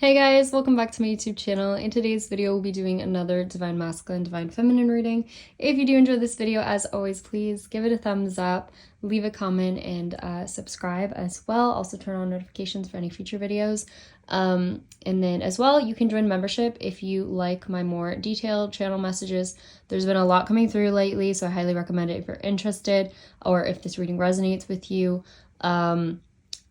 Hey guys, welcome back to my YouTube channel. In today's video, we'll be doing another Divine Masculine, Divine Feminine reading. If you do enjoy this video, as always, please give it a thumbs up, leave a comment, and subscribe as well. Also turn on notifications for any future videos. And then as well, you can join membership if you like my more detailed channel messages. There's been a lot coming through lately, so I highly recommend it if you're interested or if this reading resonates with you.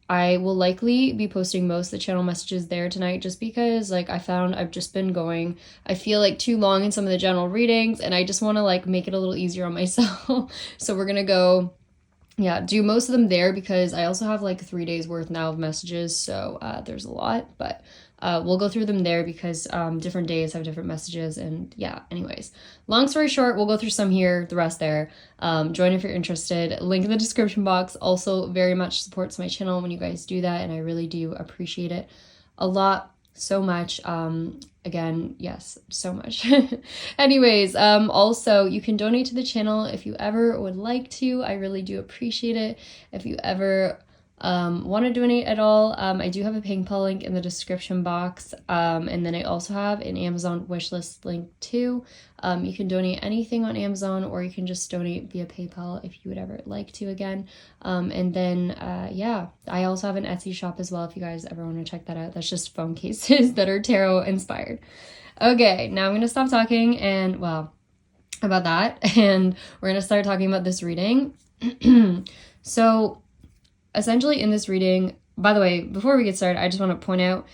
I will likely be posting most of the channel messages there tonight just because I found I've just been going, I feel too long in some of the general readings and I just want to make it a little easier on myself. So we're gonna go, do most of them there because I also have 3 days worth now of messages. So there's a lot, but we'll go through them there because different days have different messages. And anyways, long story short, we'll go through some here, the rest there. Join if you're interested. Link in the description box. Also very much supports my channel when you guys do that, and I really do appreciate it a lot, so much. Again, yes, so much. Anyways, also you can donate to the channel if you ever would like to. I really do appreciate it. If you ever want to donate at all, I do have a PayPal link in the description box, and then I also have an Amazon wishlist link too. You can donate anything on Amazon, or you can just donate via PayPal if you would ever like to again. And then I also have an Etsy shop as well if you guys ever want to check that out. That's just phone cases that are tarot inspired. Okay, now I'm gonna stop talking and about that, and we're gonna start talking about this reading. So essentially in this reading, by the way, before we get started, I just want to point out,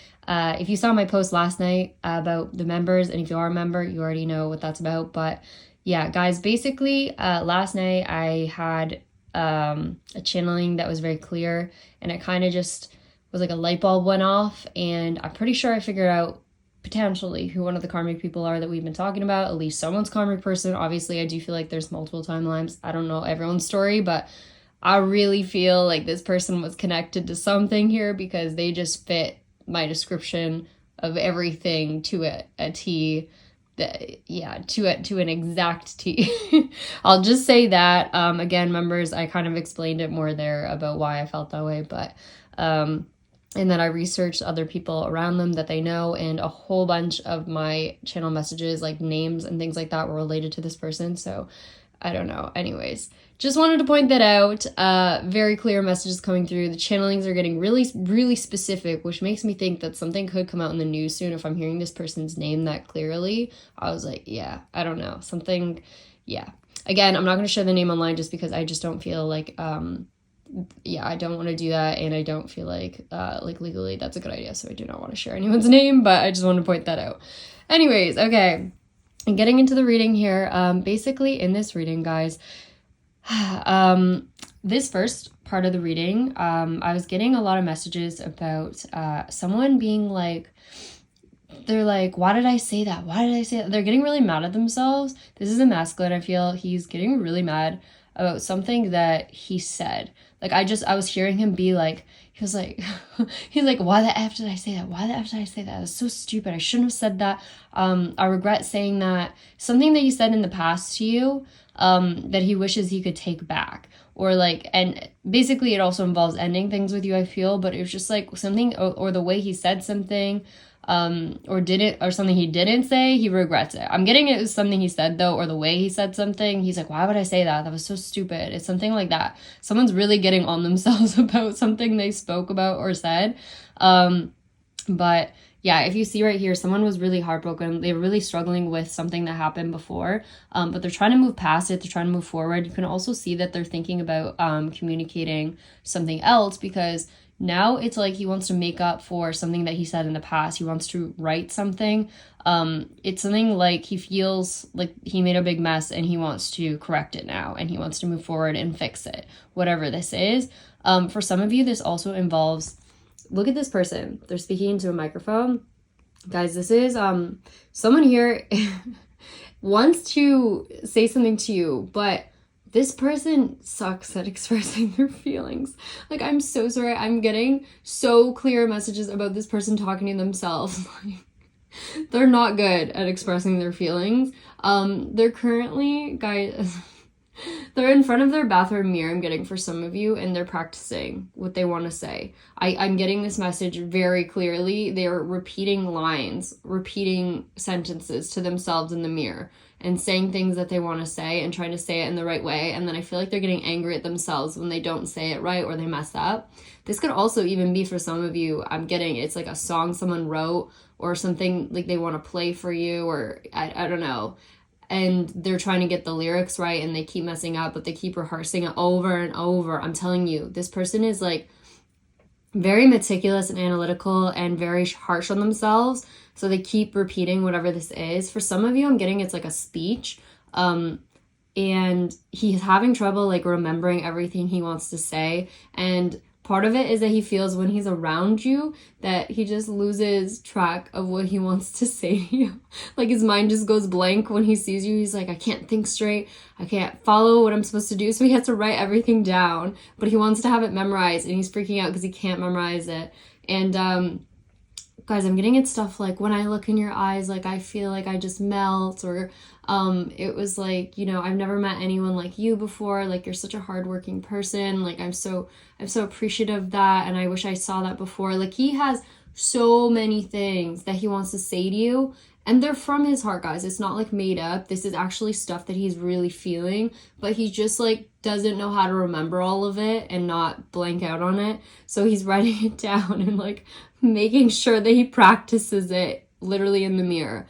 if you saw my post last night about the members, and if you are a member, you already know what that's about. But yeah, guys, basically, last night I had a channeling that was very clear, and it kind of just was like a light bulb went off, and I'm pretty sure I figured out potentially who one of the karmic people are that we've been talking about, at least someone's karmic person. Obviously, I do feel like there's multiple timelines. I don't know everyone's story, but I really feel like this person was connected to something here because they just fit my description of everything to a T. To an exact T. I'll just say that. Again, members, I kind of explained it more there about why I felt that way, but and then I researched other people around them that they know, and a whole bunch of my channel messages, like names and things like that, were related to this person. So I don't know. Anyways, just wanted to point that out. Very clear messages coming through. The channelings are getting really, really specific, which makes me think that something could come out in the news soon if I'm hearing this person's name that clearly. I was like, yeah, I don't know. Something, yeah. Again, I'm not going to share the name online just because I just don't feel like, I don't want to do that, and I don't feel like legally that's a good idea, so I do not want to share anyone's name, but I just want to point that out. Anyways, okay. And getting into the reading here, basically in this reading, guys, this first part of the reading, I was getting a lot of messages about someone being like, they're like, why did I say that? Why did I say that? They're getting really mad at themselves. This is a masculine, I feel. He's getting really mad about something that he said. I was hearing him be like, he's like, why the F did I say that? Why the F did I say that? That's so stupid. I shouldn't have said that. I regret saying that. Something that he said in the past to you, that he wishes he could take back. Or and basically it also involves ending things with you, I feel, but it was just something, or the way he said something, or something he didn't say, he regrets it. I'm getting it was something he said though, or the way he said something. He's like, why would I say that? That was so stupid. It's something like that. Someone's really getting on themselves about something they spoke about or said. But yeah, if you see right here, someone was really heartbroken. They were really struggling with something that happened before, but they're trying to move past it. They're trying to move forward. You can also see that they're thinking about communicating something else, because now it's like he wants to make up for something that he said in the past. He wants to write something. It's something like he feels like he made a big mess and he wants to correct it now, and he wants to move forward and fix it, whatever this is. For some of you, this also involves, look at this person. They're speaking into a microphone. Guys, this is someone here wants to say something to you, but this person sucks at expressing their feelings. I'm so sorry. I'm getting so clear messages about this person talking to themselves. They're not good at expressing their feelings. They're currently, guys, They're in front of their bathroom mirror, I'm getting, for some of you, and they're practicing what they want to say. I'm getting this message very clearly. They're repeating lines, repeating sentences to themselves in the mirror and saying things that they want to say and trying to say it in the right way. And then I feel like they're getting angry at themselves when they don't say it right or they mess up. This could also even be, for some of you, I'm getting, it's like a song someone wrote or something like they want to play for you, or I don't know. And they're trying to get the lyrics right and they keep messing up, but they keep rehearsing it over and over. I'm telling you, this person is like very meticulous and analytical and very harsh on themselves. So they keep repeating whatever this is. For some of you, I'm getting it's like a speech. And he's having trouble like remembering everything he wants to say. And part of it is that he feels when he's around you that he just loses track of what he wants to say to you. Like his mind just goes blank when he sees you. He's like, I can't think straight. I can't follow what I'm supposed to do. So he has to write everything down, but he wants to have it memorized and he's freaking out because he can't memorize it. And guys, I'm getting at stuff like when I look in your eyes, like I feel like I just melt, or it was like, you know, I've never met anyone like you before. Like you're such a hardworking person. Like I'm so appreciative of that. And I wish I saw that before. Like he has so many things that he wants to say to you. And they're from his heart, guys. It's not like made up. This is actually stuff that he's really feeling, but he just like doesn't know how to remember all of it and not blank out on it. So he's writing it down and like making sure that he practices it literally in the mirror.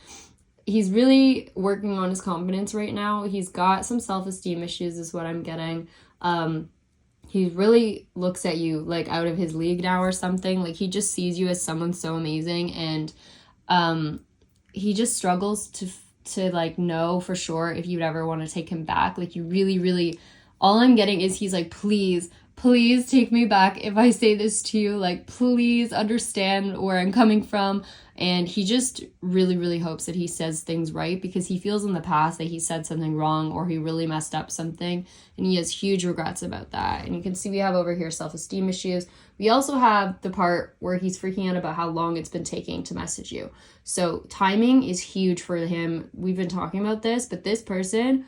He's really working on his confidence right now. He's got some self-esteem issues is what I'm getting. He really looks at you like out of his league now or something. Like he just sees you as someone so amazing, and he just struggles to like know for sure if you'd ever want to take him back. Like you really, all I'm getting is he's like, please take me back if I say this to you. Like, please understand where I'm coming from. And he just really hopes that he says things right, because he feels in the past that he said something wrong or he really messed up something. And he has huge regrets about that. And you can see we have over here self-esteem issues. We also have the part where he's freaking out about how long it's been taking to message you. So timing is huge for him. We've been talking about this, but this person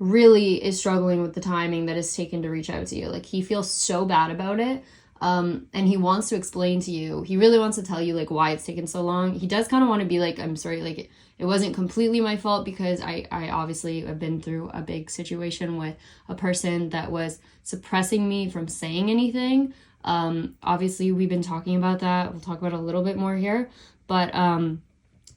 really is struggling with the timing that it's taken to reach out to you. Like he feels so bad about it. And he wants to explain to you, he really wants to tell you like why it's taken so long. He does kind of want to be like, I'm sorry, like it wasn't completely my fault, because I obviously have been through a big situation with a person that was suppressing me from saying anything. Obviously we've been talking about that. We'll talk about it a little bit more here, but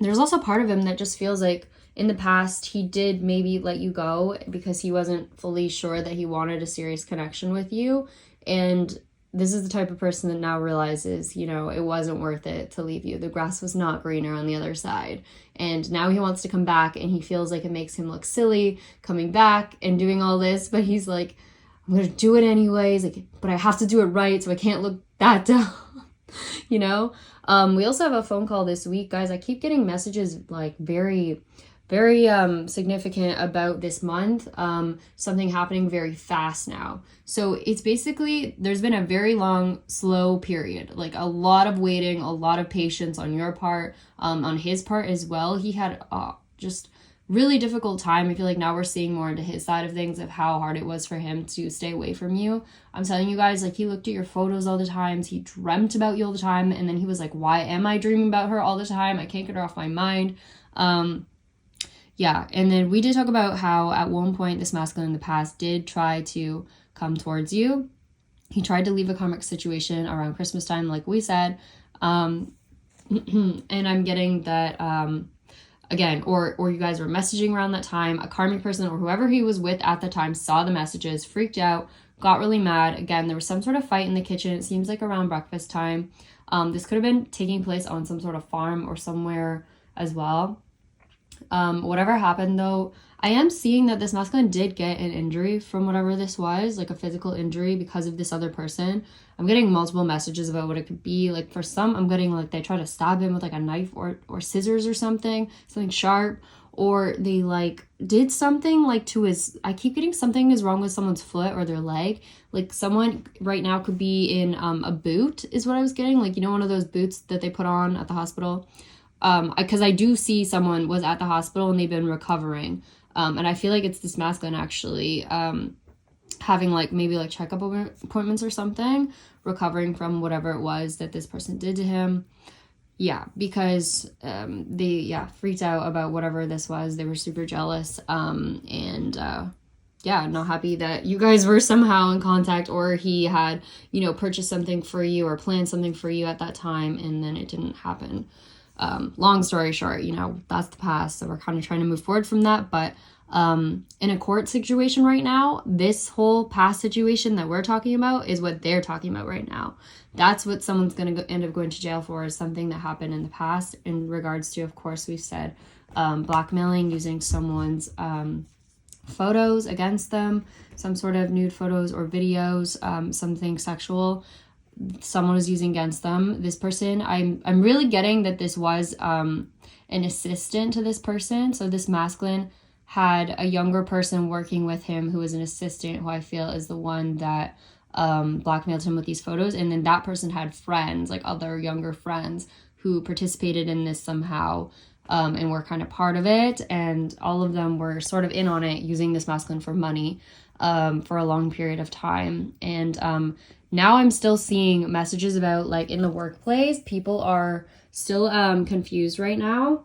there's also part of him that just feels like in the past he did maybe let you go because he wasn't fully sure that he wanted a serious connection with you. And this is the type of person that now realizes, you know, it wasn't worth it to leave you. The grass was not greener on the other side. And now he wants to come back, and he feels like it makes him look silly coming back and doing all this, but he's like, I'm going to do it anyways, like, but I have to do it right, so I can't look that dumb, you know? We also have a phone call this week, guys. I keep getting messages like very significant about this month, something happening very fast now. So it's basically, there's been a very long, slow period, like a lot of waiting, a lot of patience on your part, on his part as well. He had just really difficult time. I feel like now we're seeing more into his side of things, of how hard it was for him to stay away from you. I'm telling you guys, like he looked at your photos all the times, he dreamt about you all the time, and then he was like, why am I dreaming about her all the time? I can't get her off my mind. Yeah, and then we did talk about how at one point this masculine in the past did try to come towards you. He tried to leave a karmic situation around Christmas time, like we said. And I'm getting that, again, or you guys were messaging around that time. A karmic person or whoever he was with at the time saw the messages, freaked out, got really mad. Again, there was some sort of fight in the kitchen. It seems like around breakfast time. This could have been taking place on some sort of farm or somewhere as well. Whatever happened though, I am seeing that this masculine did get an injury from whatever this was, like a physical injury because of this other person. I'm getting multiple messages about what it could be. Like for some, I'm getting like they try to stab him with like a knife or scissors or something sharp, or they like did something like to his, I keep getting something is wrong with someone's foot or their leg. Like someone right now could be in a boot is what I was getting. Like, you know, one of those boots that they put on at the hospital. Because I do see someone was at the hospital and they've been recovering. And I feel like it's this masculine actually having like maybe like checkup appointments or something, recovering from whatever it was that this person did to him. Yeah, because they freaked out about whatever this was. They were super jealous, and not happy that you guys were somehow in contact, or he had, you know, purchased something for you or planned something for you at that time, and then it didn't happen. Long story short, you know, that's the past, so we're kind of trying to move forward from that. But in a court situation right now, this whole past situation that we're talking about is what they're talking about right now. That's what someone's going to end up going to jail for, is something that happened in the past in regards to, of course, we've said blackmailing, using someone's photos against them, some sort of nude photos or videos, something sexual someone was using against them. This person, I'm really getting that this was an assistant to this person. So this masculine had a younger person working with him who was an assistant, who I feel is the one that blackmailed him with these photos. And then that person had friends, like other younger friends, who participated in this somehow, and were kind of part of it. And all of them were sort of in on it, using this masculine for money for a long period of time. And now I'm still seeing messages about, like, in the workplace, people are still confused right now.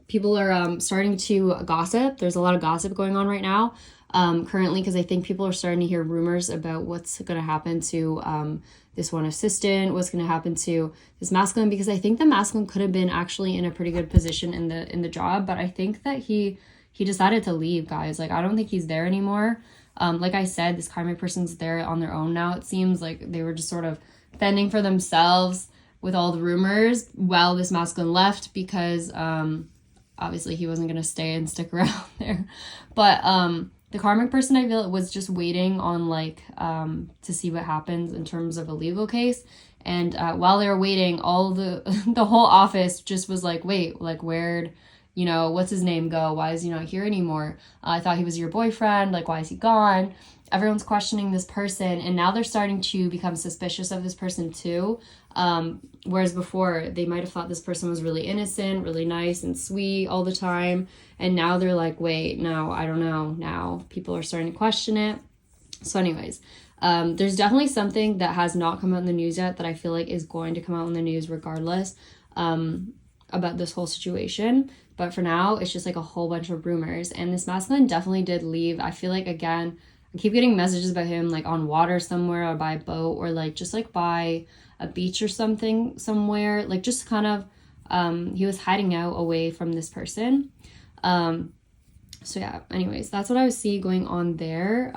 People are starting to gossip. There's a lot of gossip going on right now currently, because I think people are starting to hear rumors about what's going to happen to this one assistant, what's going to happen to this masculine, because I think the masculine could have been actually in a pretty good position in the job, but I think that he decided to leave, guys. Like, I don't think he's there anymore. Like I said, this karmic person's there on their own now. It seems like they were just sort of fending for themselves with all the rumors while this masculine left, because obviously he wasn't going to stay and stick around there. But the karmic person, I feel, was just waiting on, like, to see what happens in terms of a legal case. And while they were waiting, all the whole office just was like, wait, like, where'd, you know, what's his name go? Why is he not here anymore? I thought he was your boyfriend. Like, why is he gone? Everyone's questioning this person, and now they're starting to become suspicious of this person too. Whereas before, they might have thought this person was really innocent, really nice and sweet all the time. And now they're like, wait, no, I don't know. Now people are starting to question it. So anyways, there's definitely something that has not come out in the news yet that I feel like is going to come out in the news regardless, about this whole situation. But for now, it's just like a whole bunch of rumors. And this masculine definitely did leave. I feel like, again, I keep getting messages about him, like, on water somewhere, or by a boat, or like just like by a beach or something somewhere. Like, just kind of he was hiding out away from this person. So yeah, anyways, that's what I was seeing going on there.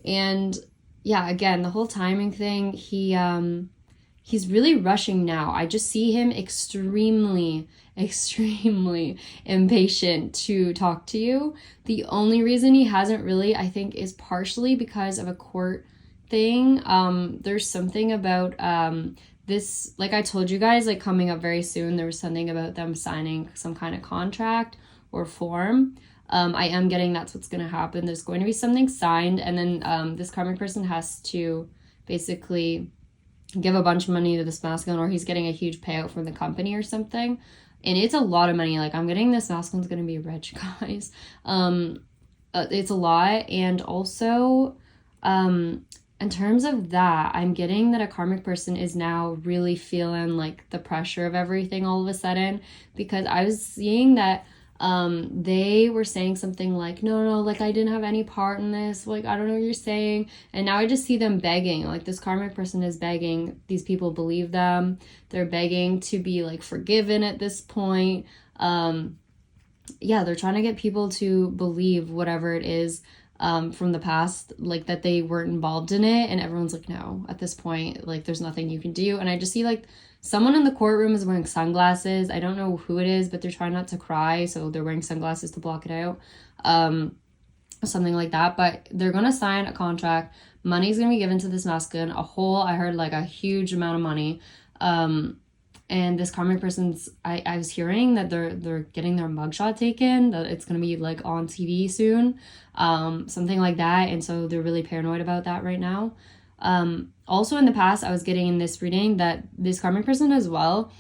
And yeah, again, the whole timing thing, he's really rushing now. I just see him extremely impatient to talk to you. The only reason he hasn't really, I think, is partially because of a court thing. There's something about this, like I told you guys, like, coming up very soon. There was something about them signing some kind of contract or form. I am getting that's what's going to happen. There's going to be something signed, and then this karmic person has to basically give a bunch of money to this masculine, or he's getting a huge payout from the company or something. And it's a lot of money. Like, I'm getting this masculine's going to be rich, guys. It's a lot. And also, in terms of that, I'm getting that a karmic person is now really feeling, like, the pressure of everything all of a sudden, because I was seeing that they were saying something like, no, like, I didn't have any part in this, like, I don't know what you're saying. And now I just see them begging, like, this karmic person is begging these people believe them. They're begging to be, like, forgiven at this point. They're trying to get people to believe whatever it is from the past, like, that they weren't involved in it. And everyone's like, no, at this point, like, there's nothing you can do. And I just see, like, someone in the courtroom is wearing sunglasses. I don't know who it is, but they're trying not to cry, so they're wearing sunglasses to block it out. Something like that. But they're going to sign a contract. Money's going to be given to this masculine. I heard, like, a huge amount of money. And this karmic person's, I was hearing that they're getting their mugshot taken, that it's going to be, like, on TV soon. Something like that. And so they're really paranoid about that right now. Also in the past, I was getting in this reading that this karmic person as well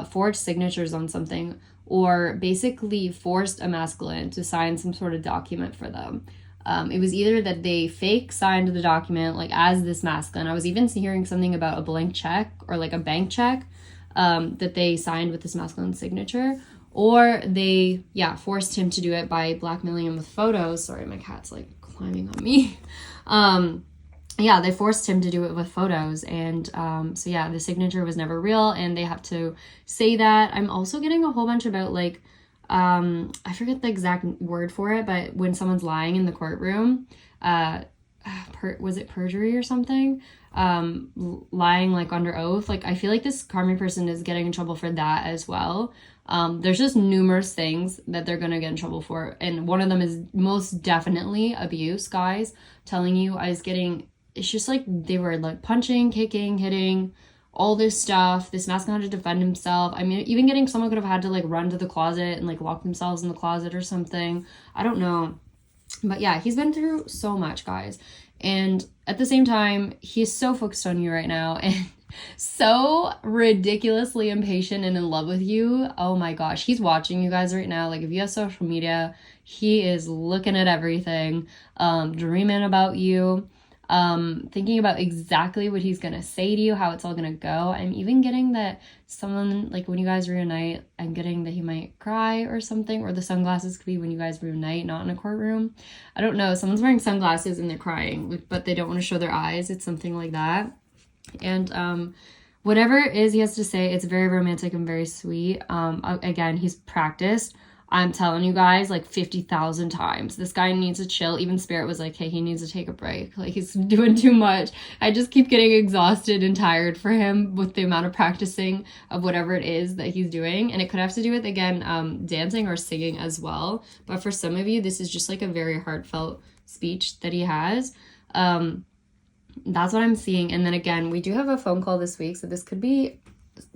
forged signatures on something, or basically forced a masculine to sign some sort of document for them. It was either that they fake signed the document like as this masculine. I was even hearing something about a blank check or like a bank check that they signed with this masculine signature, or they forced him to do it by blackmailing him with photos. Sorry, my cat's like climbing on me. They forced him to do it with photos, and the signature was never real, and they have to say that. I'm also getting a whole bunch about like I forget the exact word for it, but when someone's lying in the courtroom, was it perjury or something? Lying like under oath. Like I feel like this karmic person is getting in trouble for that as well. There's just numerous things that they're gonna get in trouble for, and one of them is most definitely abuse, guys. Telling you, it's just like they were like punching, kicking, hitting, all this stuff. This masculine had to defend himself. I mean, even getting someone could have had to like run to the closet and like lock themselves in the closet or something. I don't know. But yeah, he's been through so much, guys. And at the same time, he's so focused on you right now and so ridiculously impatient and in love with you. Oh my gosh, he's watching you guys right now. Like if you have social media, he is looking at everything, dreaming about you. Thinking about exactly what he's gonna say to you, how it's all gonna go. I'm even getting that someone, like when you guys reunite, I'm getting that he might cry or something, or the sunglasses could be when you guys reunite, not in a courtroom. I don't know, someone's wearing sunglasses and they're crying, but they don't want to show their eyes. It's something like that. And whatever it is he has to say, it's very romantic and very sweet. Again, he's practiced. I'm telling you guys, like 50,000 times. This guy needs to chill. Even Spirit was like, hey, he needs to take a break. Like, he's doing too much. I just keep getting exhausted and tired for him with the amount of practicing of whatever it is that he's doing. And it could have to do with, again, dancing or singing as well. But for some of you, this is just like a very heartfelt speech that he has. That's what I'm seeing. And then again, we do have a phone call this week. So this could be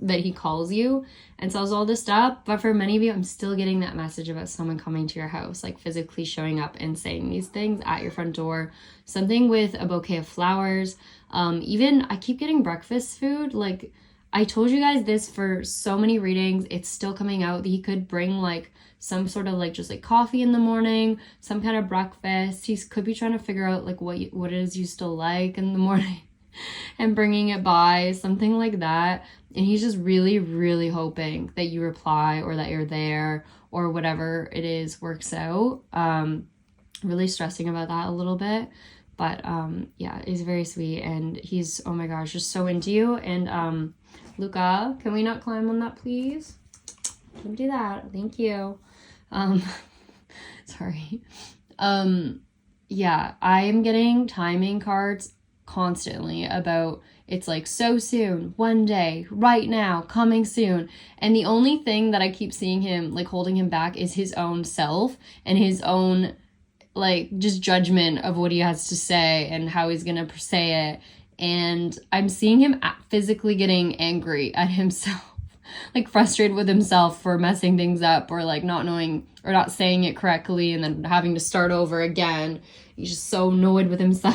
that he calls you and sells all this stuff. But for many of you, I'm still getting that message about someone coming to your house, like physically showing up and saying these things at your front door. Something with a bouquet of flowers. Even I keep getting breakfast food. Like I told you guys this for so many readings. It's still coming out. He could bring like some sort of like just like coffee in the morning, some kind of breakfast. He could be trying to figure out like what it is you still like in the morning and bringing it by, something like that. And he's just really, really hoping that you reply or that you're there or whatever it is works out. Really stressing about that a little bit. But he's very sweet and he's, oh my gosh, just so into you. And Luca, can we not climb on that, please? Don't do that. Thank you. Sorry. I am getting timing cards constantly about it's like so soon, one day, right now, coming soon. And the only thing that I keep seeing him like holding him back is his own self and his own like just judgment of what he has to say and how he's gonna say it. And I'm seeing him physically getting angry at himself, like frustrated with himself for messing things up or like not knowing or not saying it correctly and then having to start over again. He's just so annoyed with himself.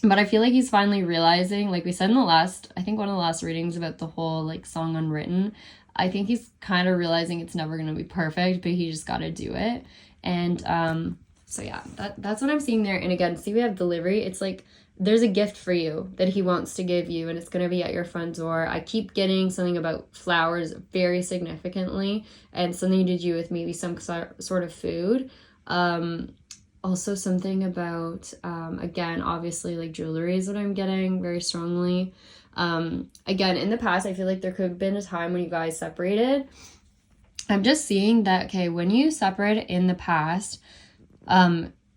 But I feel like he's finally realizing, like we said in one of the last readings about the whole like song Unwritten, I think he's kind of realizing it's never going to be perfect, but he just got to do it. And that's what I'm seeing there. And again, see, we have delivery. It's like there's a gift for you that he wants to give you and it's going to be at your front door. I keep getting something about flowers very significantly and something to do with maybe some sort of food. Also something about, again, obviously like jewelry is what I'm getting very strongly. Again, in the past, I feel like there could have been a time when you guys separated. I'm just seeing that, okay, when you separated in the past,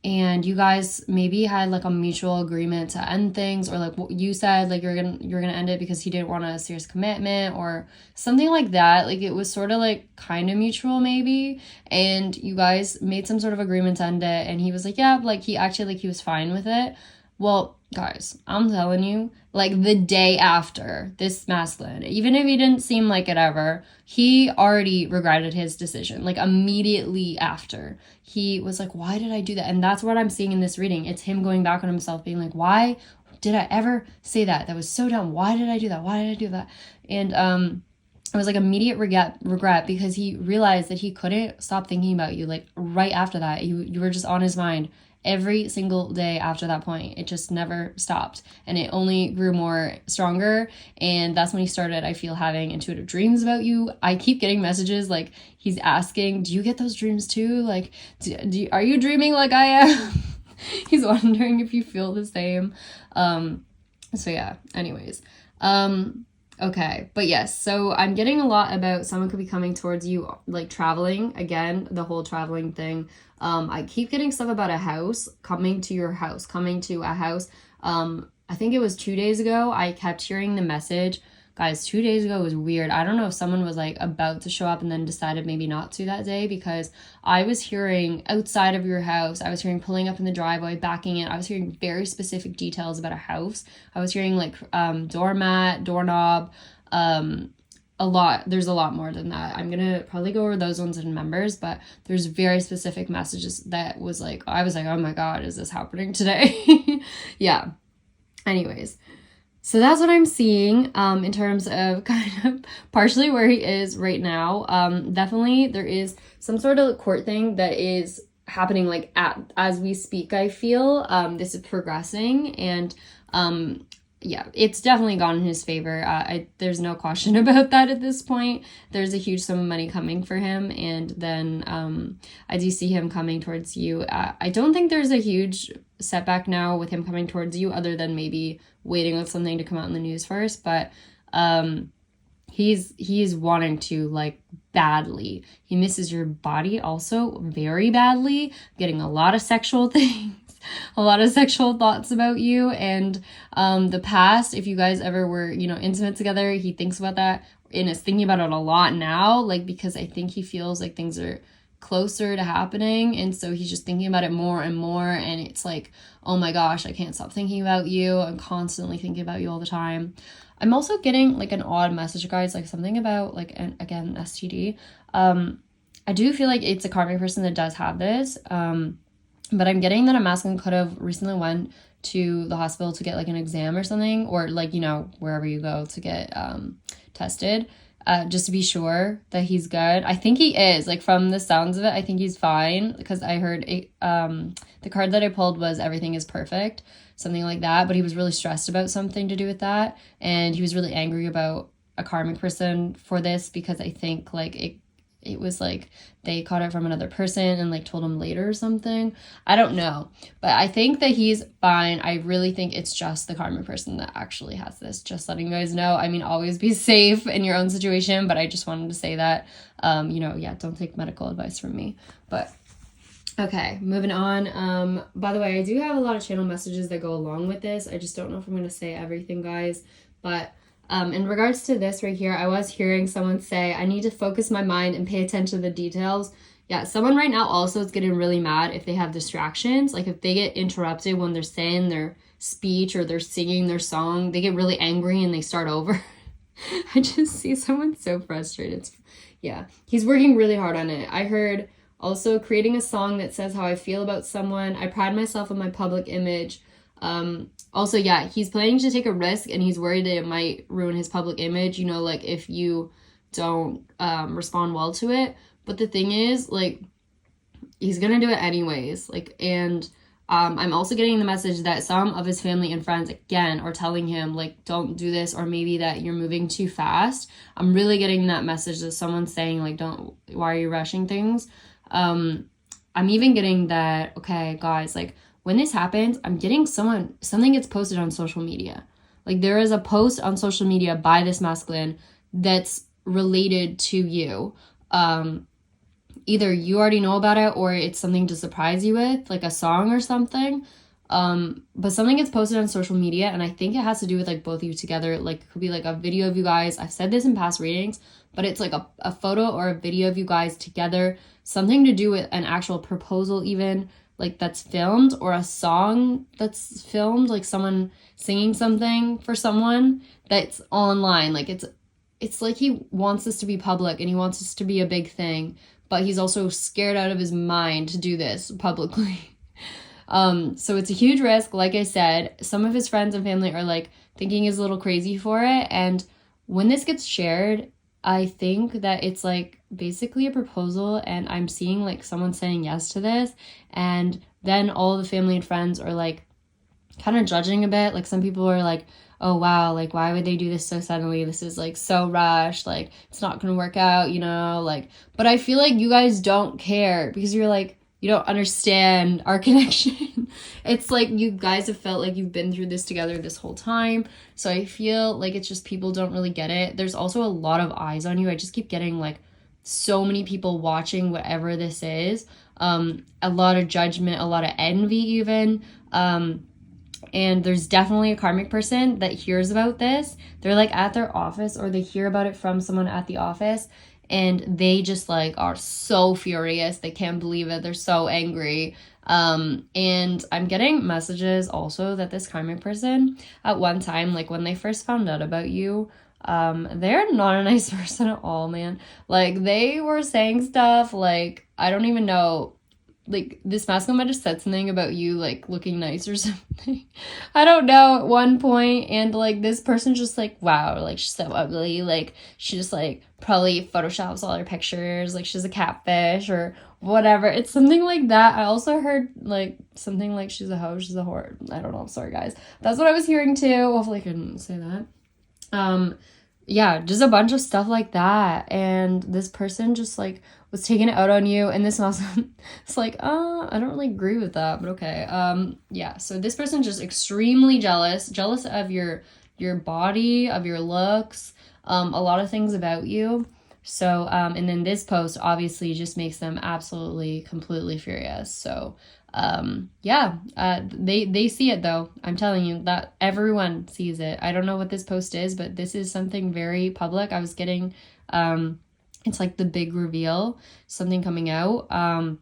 and you guys maybe had like a mutual agreement to end things, or like what you said, like you're gonna end it because he didn't want a serious commitment or something like that. Like it was sort of like kind of mutual maybe, and you guys made some sort of agreement to end it, and he was like, yeah, like he actually like he was fine with it. Well, guys, I'm telling you, like the day after this masculine, even if he didn't seem like it ever, he already regretted his decision. Like immediately after, he was like, why did I do that? And that's what I'm seeing in this reading. It's him going back on himself, being like, why did I ever say that? That was so dumb. Why did I do that? Why did I do that? And it was like immediate regret because he realized that he couldn't stop thinking about you. Like right after that, you were just on his mind every single day after that point. It just never stopped, and it only grew more stronger. And that's when he started, I feel, having intuitive dreams about you. I keep getting messages like he's asking, do you get those dreams too? Like, are you dreaming like I am? He's wondering if you feel the same. So yeah, anyways. Okay, but yes, so I'm getting a lot about someone could be coming towards you, like traveling, again, the whole traveling thing. I keep getting stuff about a house, coming to your house, coming to a house. I think it was 2 days ago, I kept hearing the message. Guys, 2 days ago was weird. I don't know if someone was like about to show up and then decided maybe not to that day, because I was hearing outside of your house. I was hearing pulling up in the driveway, backing in. I was hearing very specific details about a house. I was hearing like doormat, doorknob, a lot. There's a lot more than that. I'm gonna probably go over those ones in members, but there's very specific messages that was like, I was like, oh my God, is this happening today? Yeah. Anyways. So that's what I'm seeing in terms of kind of partially where he is right now. Definitely there is some sort of court thing that is happening like as we speak, I feel. This is progressing, and yeah, it's definitely gone in his favor. There's no question about that at this point. There's a huge sum of money coming for him, and then I do see him coming towards you. I don't think there's a huge setback now with him coming towards you, other than maybe waiting on something to come out in the news first, but he's wanting to, like, badly. He misses your body also very badly, getting a lot of sexual things, a lot of sexual thoughts about you, and the past, if you guys ever were, you know, intimate together, he thinks about that and is thinking about it a lot now, like, because I think he feels like things are closer to happening, and so he's just thinking about it more and more, and it's like, oh my gosh, I can't stop thinking about you. I'm constantly thinking about you all the time. I'm also getting like an odd message, guys, like something about like again STD. I do feel like it's a karmic person that does have this, but I'm getting that a masculine could have recently went to the hospital to get like an exam or something, or like, you know, wherever you go to get tested, just to be sure that he's good. I think he is, like, from the sounds of it, I think he's fine, because I heard the card that I pulled was everything is perfect, something like that, but he was really stressed about something to do with that, and he was really angry about a karmic person for this, because I think like it was like they caught it from another person and like told him later or something. I don't know, but I think that he's fine. I really think it's just the karmic person that actually has this. Just letting you guys know. I mean, always be safe in your own situation, but I just wanted to say that, you know, yeah, don't take medical advice from me. But okay, moving on. By the way, I do have a lot of channel messages that go along with this. I just don't know if I'm going to say everything, guys, but in regards to this right here, I was hearing someone say, I need to focus my mind and pay attention to the details. Yeah, someone right now also is getting really mad if they have distractions. Like if they get interrupted when they're saying their speech or they're singing their song, they get really angry and they start over. I just see someone so frustrated. Yeah, he's working really hard on it. I heard also creating a song that says how I feel about someone. I pride myself on my public image. Also, yeah, he's planning to take a risk, and he's worried that it might ruin his public image, you know, like if you don't respond well to it. But the thing is, like, he's gonna do it anyways. Like, and I'm also getting the message that some of his family and friends, again, are telling him, like, don't do this, or maybe that you're moving too fast. I'm really getting that message that someone's saying, like, why are you rushing things? I'm even getting that, okay, guys, like, when this happens, I'm getting something gets posted on social media. Like, there is a post on social media by this masculine that's related to you. Either you already know about it, or it's something to surprise you with, like a song or something. But something gets posted on social media, and I think it has to do with like both of you together. Like, it could be like a video of you guys. I've said this in past readings, but it's like a photo or a video of you guys together. Something to do with an actual proposal, even, like, that's filmed, or a song that's filmed, like someone singing something for someone that's online. Like, it's like he wants this to be public, and he wants this to be a big thing, but he's also scared out of his mind to do this publicly. So it's a huge risk. Like I said, some of his friends and family are like thinking he's a little crazy for it, and when this gets shared, I think that it's like basically a proposal, and I'm seeing like someone saying yes to this, and then all the family and friends are like kind of judging a bit. Like some people are like, oh wow, like why would they do this so suddenly? This is like so rushed, like it's not gonna work out, you know, like, but I feel like you guys don't care because you're like, you don't understand our connection. It's like you guys have felt like you've been through this together this whole time. So I feel like it's just people don't really get it. There's also a lot of eyes on you. I just keep getting like so many people watching whatever this is. A lot of judgment, a lot of envy even. And there's definitely a karmic person that hears about this. They're like at their office, or they hear about it from someone at the office, and they just like are so furious. They can't believe it. They're so angry. And I'm getting messages also that this karmic person at one time, like when they first found out about you, they're not a nice person at all, man. Like they were saying stuff like, I don't even know, like this masculine might have said something about you like looking nice or something. I don't know, at one point, and like this person just like, wow, like she's so ugly, like she just like probably photoshops all her pictures, like she's a catfish or whatever. It's something like that. I also heard like something like she's a hoe, she's a whore. I don't know, I'm sorry guys, that's what I was hearing too. Hopefully I couldn't say that. Yeah, just a bunch of stuff like that, and this person just like was taking it out on you, and this also it's like, I don't really agree with that, but okay. Yeah, so this person just extremely jealous of your body, of your looks, a lot of things about you. So and then this post obviously just makes them absolutely completely furious. So yeah, they see it though. I'm telling you that everyone sees it. I don't know what this post is, but this is something very public. I was getting it's like the big reveal, something coming out. I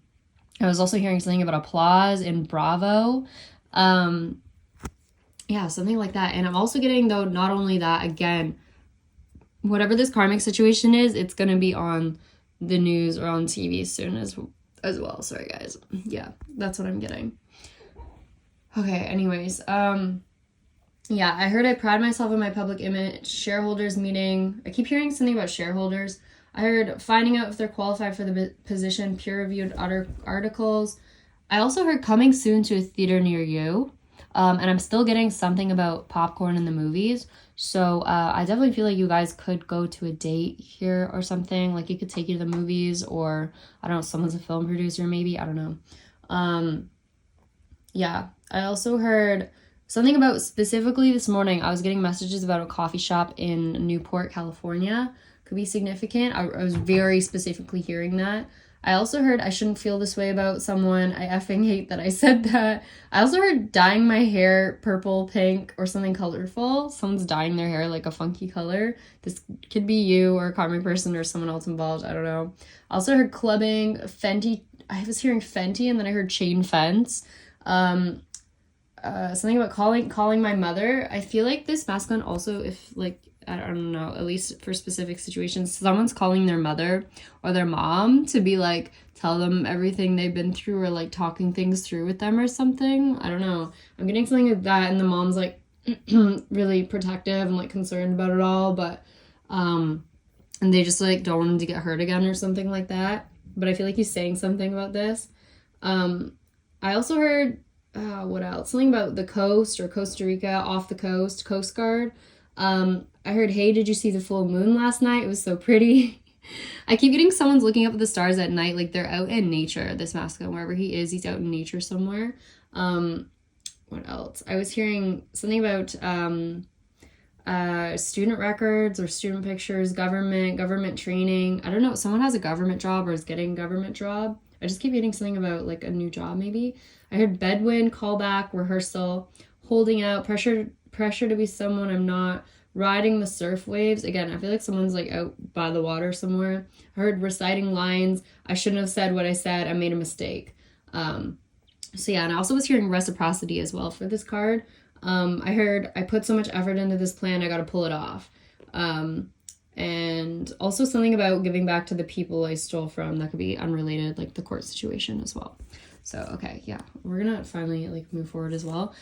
was also hearing something about applause in Bravo. Yeah, something like that. And I'm also getting, though, not only that, again, whatever this karmic situation is, it's going to be on the news or on TV soon as well. Sorry, guys. Yeah, that's what I'm getting. Okay, anyways. Yeah, I heard I pride myself on my public image. Shareholders meeting. I keep hearing something about shareholders. I heard finding out if they're qualified for the position, peer-reviewed articles. I also heard coming soon to a theater near you. And I'm still getting something about popcorn in the movies. So I definitely feel like you guys could go to a date here or something. Like, you could take you to the movies, or, I don't know, someone's a film producer maybe. I don't know. Yeah, I also heard something about, specifically this morning, I was getting messages about a coffee shop in Newport, California. Could be significant. I was very specifically hearing that. I also heard I shouldn't feel this way about someone. I effing hate that I said that. I also heard dyeing my hair purple, pink, or something colorful. Someone's dyeing their hair like a funky color. This could be you or a karmic person or someone else involved. I don't know. I also heard clubbing, Fenty. I was hearing Fenty, and then I heard chain fence. Something about calling my mother. I feel like this masculine also, if like, I don't know, at least for specific situations, someone's calling their mother or their mom to be like, tell them everything they've been through, or like talking things through with them or something. I don't know. I'm getting something like that, and the mom's like really protective and like concerned about it all, but and they just like don't want him to get hurt again or something like that. But I feel like he's saying something about this. I also heard what else? Something about the coast or Costa Rica, off the coast, Coast Guard. I heard, hey, did you see the full moon last night? It was so pretty. I keep getting someone's looking up at the stars at night, like they're out in nature. This masculine, wherever he is, he's out in nature somewhere. What else? I was hearing something about student records or student pictures, government training. I don't know. Someone has a government job or is getting a government job. I just keep getting something about like a new job maybe. I heard bedwin, callback, rehearsal, holding out, pressure to be someone I'm not, riding the surf waves. Again, I feel like someone's like out by the water somewhere. I heard reciting lines. I shouldn't have said what I said. I made a mistake. So yeah, and I also was hearing reciprocity as well for this card. I heard I put so much effort into this plan, I got to pull it off. And also something about giving back to the people I stole from. That could be unrelated, like the court situation as well. So, okay, yeah, we're gonna finally like move forward as well.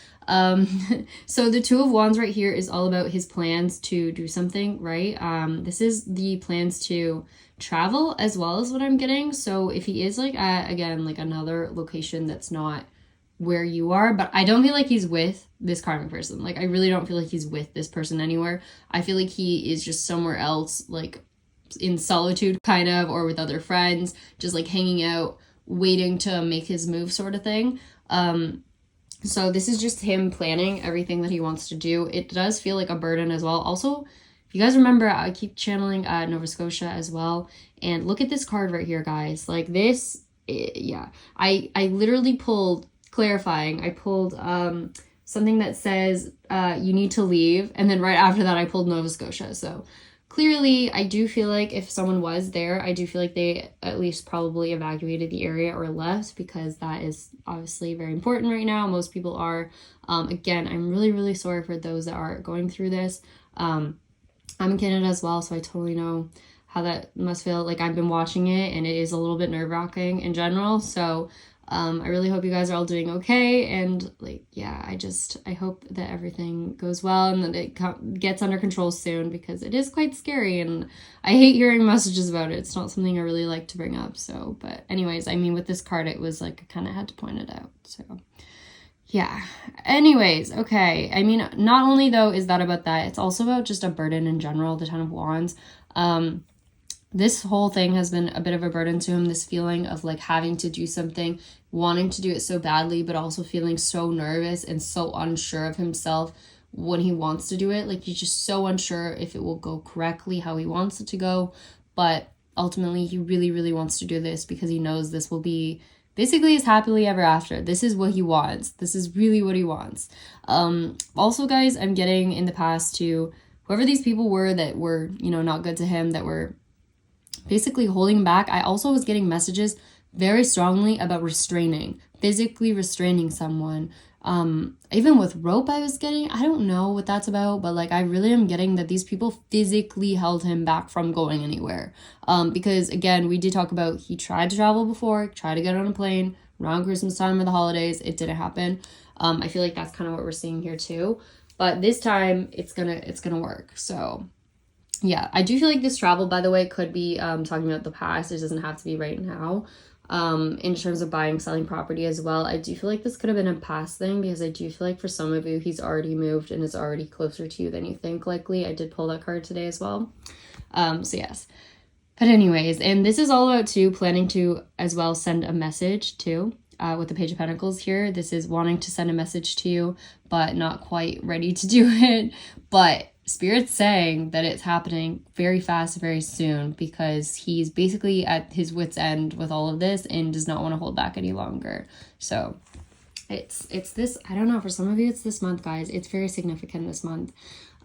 So the Two of Wands right here is all about his plans to do something, right? This is the plans to travel as well as what I'm getting. So if he is like at, again, like another location that's not where you are, but I don't feel like he's with this karmic person. Like, I really don't feel like he's with this person anywhere. I feel like he is just somewhere else, like in solitude kind of, or with other friends, just like hanging out, waiting to make his move sort of thing. So this is just him planning everything that he wants to do. It does feel like a burden as well. Also, if you guys remember, I keep channeling Nova Scotia as well. And look at this card right here, guys. Like this, yeah. I literally pulled, clarifying, I pulled something that says you need to leave. And then right after that, I pulled Nova Scotia. So clearly, I do feel like if someone was there, I do feel like they at least probably evacuated the area or left, because that is obviously very important right now. Most people are. Again, I'm really, really sorry for those that are going through this. I'm in Canada as well, so I totally know how that must feel. Like, I've been watching it, and it is a little bit nerve-wracking in general. So I really hope you guys are all doing okay, and like, yeah, I hope that everything goes well and that it gets under control soon, because it is quite scary, and I hate hearing messages about it. It's not something I really like to bring up. So, but anyways, I mean, with this card, it was like, I kind of had to point it out. So yeah, anyways, okay. I mean, not only though is that about that, it's also about just a burden in general, the Ten of Wands. This whole thing has been a bit of a burden to him, this feeling of like having to do something, wanting to do it so badly, but also feeling so nervous and so unsure of himself when he wants to do it. Like, he's just so unsure if it will go correctly, how he wants it to go. But ultimately, he really, really wants to do this because he knows this will be basically his happily ever after. This is what he wants. This is really what he wants. Also, guys, I'm getting in the past to whoever these people were that were, you know, not good to him, that were basically holding him back. I also was getting messages very strongly about restraining, physically restraining someone. Even with rope I was getting, I don't know what that's about, but like, I really am getting that these people physically held him back from going anywhere. Because again, we did talk about, he tried to travel before, tried to get on a plane around Christmas time or the holidays. It didn't happen. I feel like that's kind of what we're seeing here too, but this time it's gonna work. So yeah, I do feel like this travel, by the way, could be talking about the past. It doesn't have to be right now. In terms of buying, selling property as well, I do feel like this could have been a past thing, because I do feel like for some of you, he's already moved and is already closer to you than you think, likely. I did pull that card today as well. So yes. But anyways, and this is all about too planning to as well send a message too. With the Page of Pentacles here, this is wanting to send a message to you, but not quite ready to do it. But Spirit's saying that it's happening very fast, very soon, because he's basically at his wit's end with all of this and does not want to hold back any longer. So it's this, I don't know, for some of you it's this month, guys. It's very significant this month.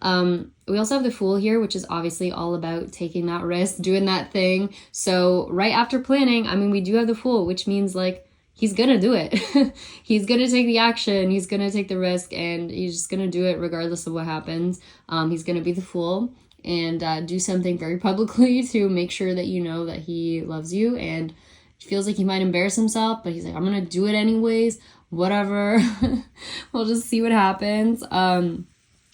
We also have the Fool here, which is obviously all about taking that risk, doing that thing. So right after planning, I mean, we do have the Fool, which means like, he's gonna do it. He's gonna take the action. He's gonna take the risk, and he's just gonna do it regardless of what happens. He's gonna be the Fool and do something very publicly to make sure that you know that he loves you, and feels like he might embarrass himself, but he's like, I'm gonna do it anyways, whatever. We'll just see what happens.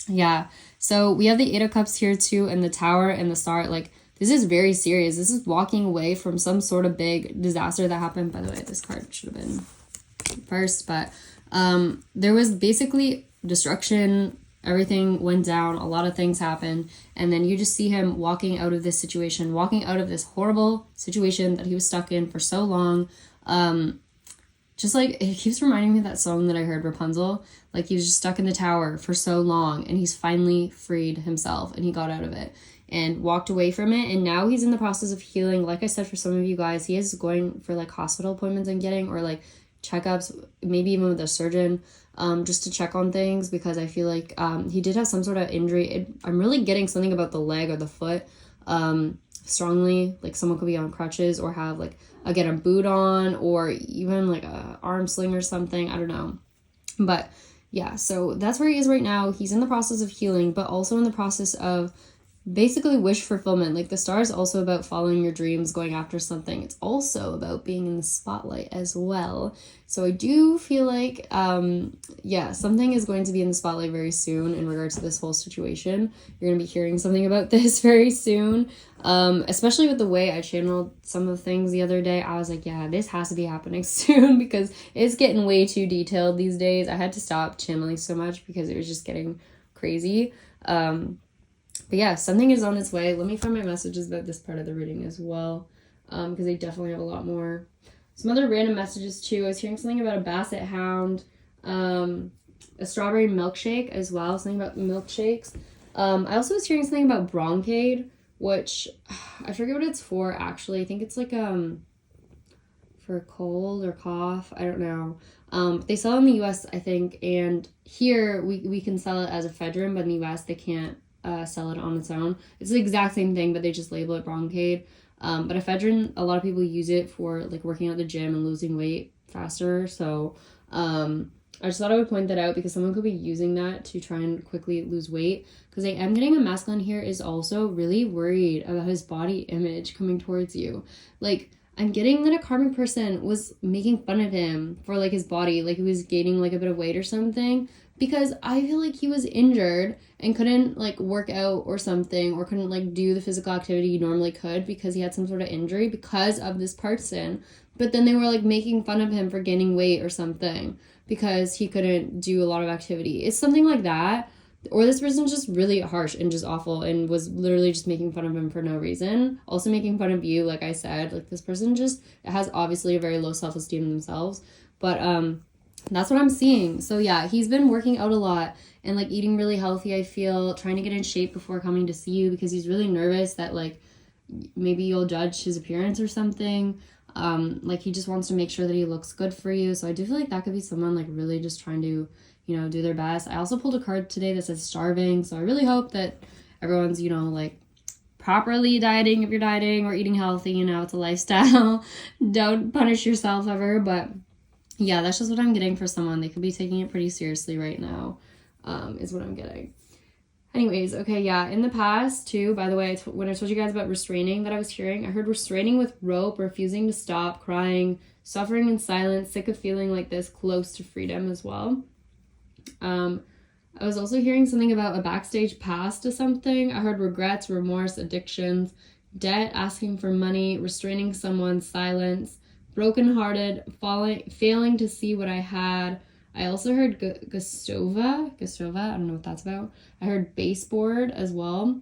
Yeah, so we have the Eight of Cups here too, and the Tower and the Star. Like, this is very serious. This is walking away from some sort of big disaster that happened. By the way, this card should have been first, but there was basically destruction. Everything went down. A lot of things happened. And then you just see him walking out of this situation, walking out of this horrible situation that he was stuck in for so long. Just like, it keeps reminding me of that song that I heard, Rapunzel. Like, he was just stuck in the tower for so long, and he's finally freed himself, and he got out of it and walked away from it, and now he's in the process of healing. Like I said, for some of you guys, he is going for like hospital appointments and getting, or like checkups, maybe even with a surgeon, just to check on things, because I feel like he did have some sort of injury. I'm really getting something about the leg or the foot strongly, like someone could be on crutches or have like again a boot on, or even like a arm sling or something, I don't know. But yeah, so that's where he is right now. He's in the process of healing, but also in the process of basically wish fulfillment. Like the star is also about following your dreams, going after something. It's also about being in the spotlight as well. So I do feel like, yeah, something is going to be in the spotlight very soon in regards to this whole situation. You're going to be hearing something about this very soon. Especially with the way I channeled some of the things the other day. I was like, yeah, this has to be happening soon because it's getting way too detailed these days. I had to stop channeling so much because it was just getting crazy. But yeah, something is on its way. Let me find my messages about this part of the reading as well, because they definitely have a lot more. Some other random messages too. I was hearing something about a basset hound, a strawberry milkshake as well, something about milkshakes. I also was hearing something about bronchade, which I forget what it's for actually. I think it's like for a cold or cough. I don't know. They sell it in the US, I think, and here we can sell it as ephedrine, but in the US they can't sell it on its own. It's the exact same thing, but they just label it bronchade. But ephedrine, a lot of people use it for like working out at the gym and losing weight faster. So I just thought I would point that out because someone could be using that to try and quickly lose weight. Because I am getting a masculine here is also really worried about his body image coming towards you. Like, I'm getting that a karmic person was making fun of him for like his body, like he was gaining like a bit of weight or something, because I feel like he was injured and couldn't like work out or something, or couldn't like do the physical activity he normally could because he had some sort of injury because of this person. But then they were like making fun of him for gaining weight or something because he couldn't do a lot of activity. It's something like that. Or this person's just really harsh and just awful and was literally just making fun of him for no reason. Also making fun of you, like I said. Like, this person just has obviously a very low self-esteem in themselves. But that's what I'm seeing. So yeah, he's been working out a lot and like eating really healthy, I feel, trying to get in shape before coming to see you because he's really nervous that like maybe you'll judge his appearance or something. Like he just wants to make sure that he looks good for you. So I do feel like that could be someone like really just trying to, you know, do their best. I also pulled a card today that says starving. So I really hope that everyone's, you know, like properly dieting if you're dieting or eating healthy. You know, it's a lifestyle. Don't punish yourself ever. But yeah, that's just what I'm getting for someone. They could be taking it pretty seriously right now, is what I'm getting. Anyways, okay, yeah, in the past, too, by the way, when I told you guys about restraining that I was hearing, I heard restraining with rope, refusing to stop, crying, suffering in silence, sick of feeling like this, close to freedom as well. I was also hearing something about a backstage pass to something. I heard regrets, remorse, addictions, debt, asking for money, restraining someone, silence, brokenhearted, failing to see what I had. I also heard Gustova, I don't know what that's about. I heard baseboard as well.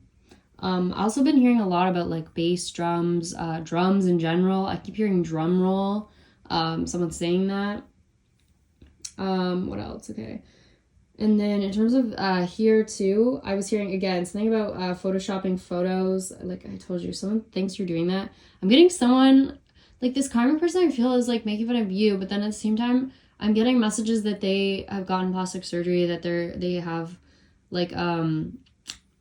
I also been hearing a lot about like bass drums, drums in general. I keep hearing drum roll, someone saying that. What else? Okay. And then in terms of here too, I was hearing again something about photoshopping photos. Like I told you, someone thinks you're doing that. I'm getting someone, like this karmic person I feel is like making fun of you, but then at the same time, I'm getting messages that they have gotten plastic surgery, that they have like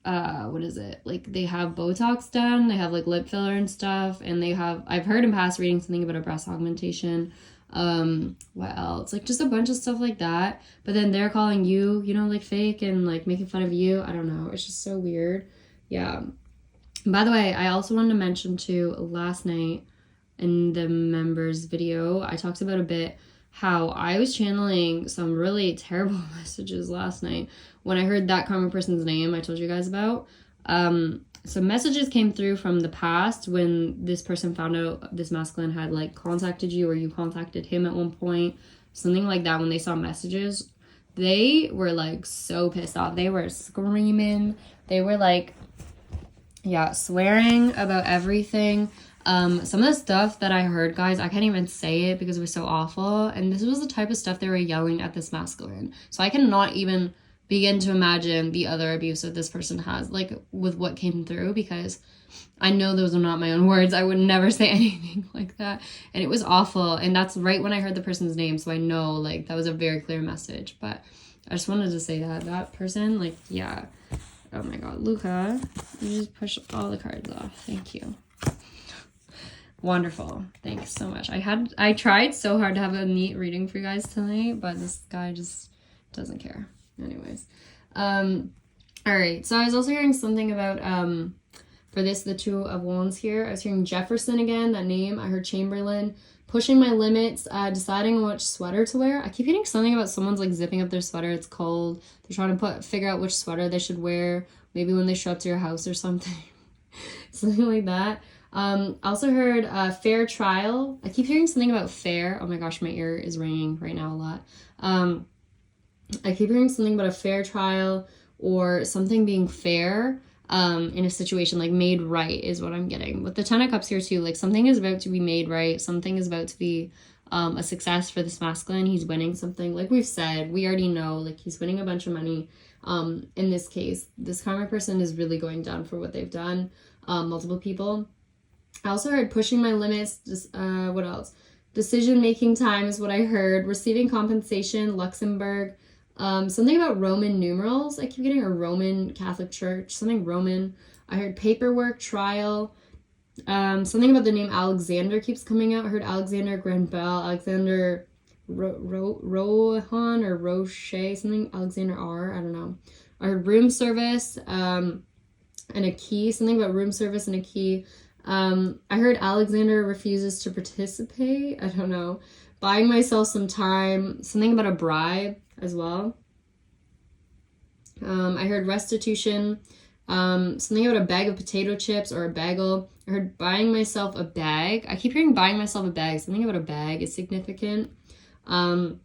what is it? Like they have Botox done, they have like lip filler and stuff, and I've heard in past reading something about a breast augmentation. What else? Like just a bunch of stuff like that. But then they're calling you, you know, like fake and like making fun of you. I don't know. It's just so weird. Yeah. By the way, I also wanted to mention too, last night in the members video, I talked about a bit how I was channeling some really terrible messages last night when I heard that karmic person's name I told you guys about. Some messages came through from the past when this person found out this masculine had like contacted you or you contacted him at one point, something like that. When they saw messages, they were like so pissed off. They were screaming. They were like, yeah, swearing about everything. Some of the stuff that I heard, guys, I can't even say it because it was so awful. And this was the type of stuff they were yelling at this masculine. So I cannot even begin to imagine the other abuse that this person has, like with what came through, because I know those are not my own words. I would never say anything like that. And it was awful. And that's right when I heard the person's name. So I know like that was a very clear message. But I just wanted to say that person, like, yeah. Oh my God, Luca, you just pushed all the cards off. Thank you. Wonderful. Thanks so much. I tried so hard to have a neat reading for you guys tonight, but this guy just doesn't care. Anyways, All right, so I was also hearing something about for this, the Two of Wands here. I was hearing Jefferson again, that name. I heard Chamberlain, pushing my limits, deciding on which sweater to wear. I keep hearing something about someone's like zipping up their sweater. It's cold. They're trying to figure out which sweater they should wear. Maybe when they show up to your house or something. Something like that. Also heard fair trial. I keep hearing something about fair. Oh my gosh, my ear is ringing right now a lot. I keep hearing something about a fair trial or something being fair in a situation, like made right is what I'm getting. With the Ten of Cups here too, like something is about to be made right. Something is about to be a success for this masculine. He's winning something. Like we've said, we already know, like he's winning a bunch of money. In this case, this karmic person is really going down for what they've done. Multiple people. I also heard pushing my limits. What else? Decision-making time is what I heard. Receiving compensation, Luxembourg. Something about Roman numerals. I keep getting a Roman Catholic Church. Something Roman. I heard paperwork, trial. Something about the name Alexander keeps coming out. I heard Alexander Graham Bell, Alexander Rohan or Roche, something Alexander R. I don't know. I heard room service and a key. Something about room service and a key. I heard Alexander refuses to participate. I don't know. Buying myself some time. Something about a bribe as well. I heard restitution. Something about a bag of potato chips or a bagel. I heard buying myself a bag. I keep hearing buying myself a bag. Something about a bag is significant. I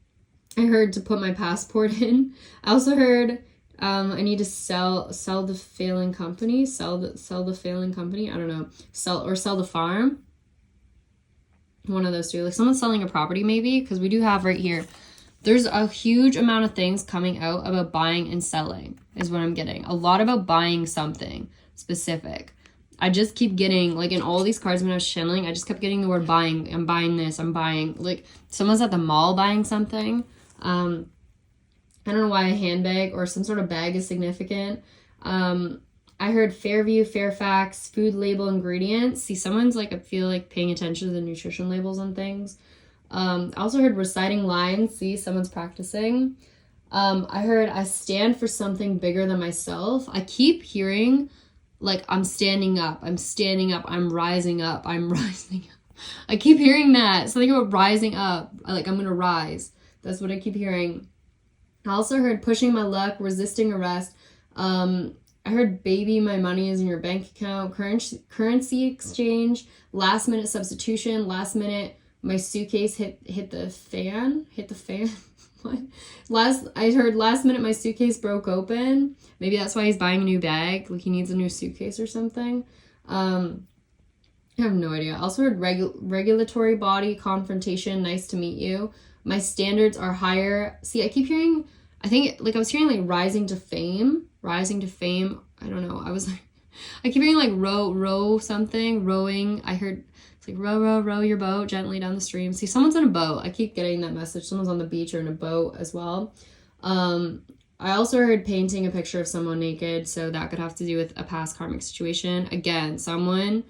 heard to put my passport in. I also heard I need to sell the failing company. Sell the failing company. I don't know. Sell the farm. One of those two. Like someone's selling a property maybe, because we do have right here. There's a huge amount of things coming out about buying and selling is what I'm getting. A lot about buying something specific. I just keep getting, like in all these cards when I was channeling, I just kept getting the word buying. I'm buying this. I'm buying, like someone's at the mall buying something. I don't know why a handbag or some sort of bag is significant. I heard Fairview, Fairfax, food label ingredients. See, someone's like, I feel like paying attention to the nutrition labels on things. I also heard reciting lines. See, someone's practicing. I heard I stand for something bigger than myself. I keep hearing like I'm standing up, I'm rising up, I'm rising up. I keep hearing that. Something about rising up. Like I'm gonna rise. That's what I keep hearing. I also heard pushing my luck, resisting arrest. I heard baby, my money is in your bank account, currency exchange, last minute substitution, last minute my suitcase hit the fan. What? I heard last minute my suitcase broke open. Maybe that's why he's buying a new bag. Like he needs a new suitcase or something. I have no idea. I also heard regulatory body, confrontation, nice to meet you. My standards are higher. See, I keep hearing, I think like I was hearing like rising to fame. I don't know. I keep hearing like row something, rowing. I heard it's like row your boat gently down the stream. See, someone's in a boat. I keep getting that message. Someone's on the beach or in a boat as well. I also heard painting a picture of someone naked. So that could have to do with a past karmic situation. Again, someone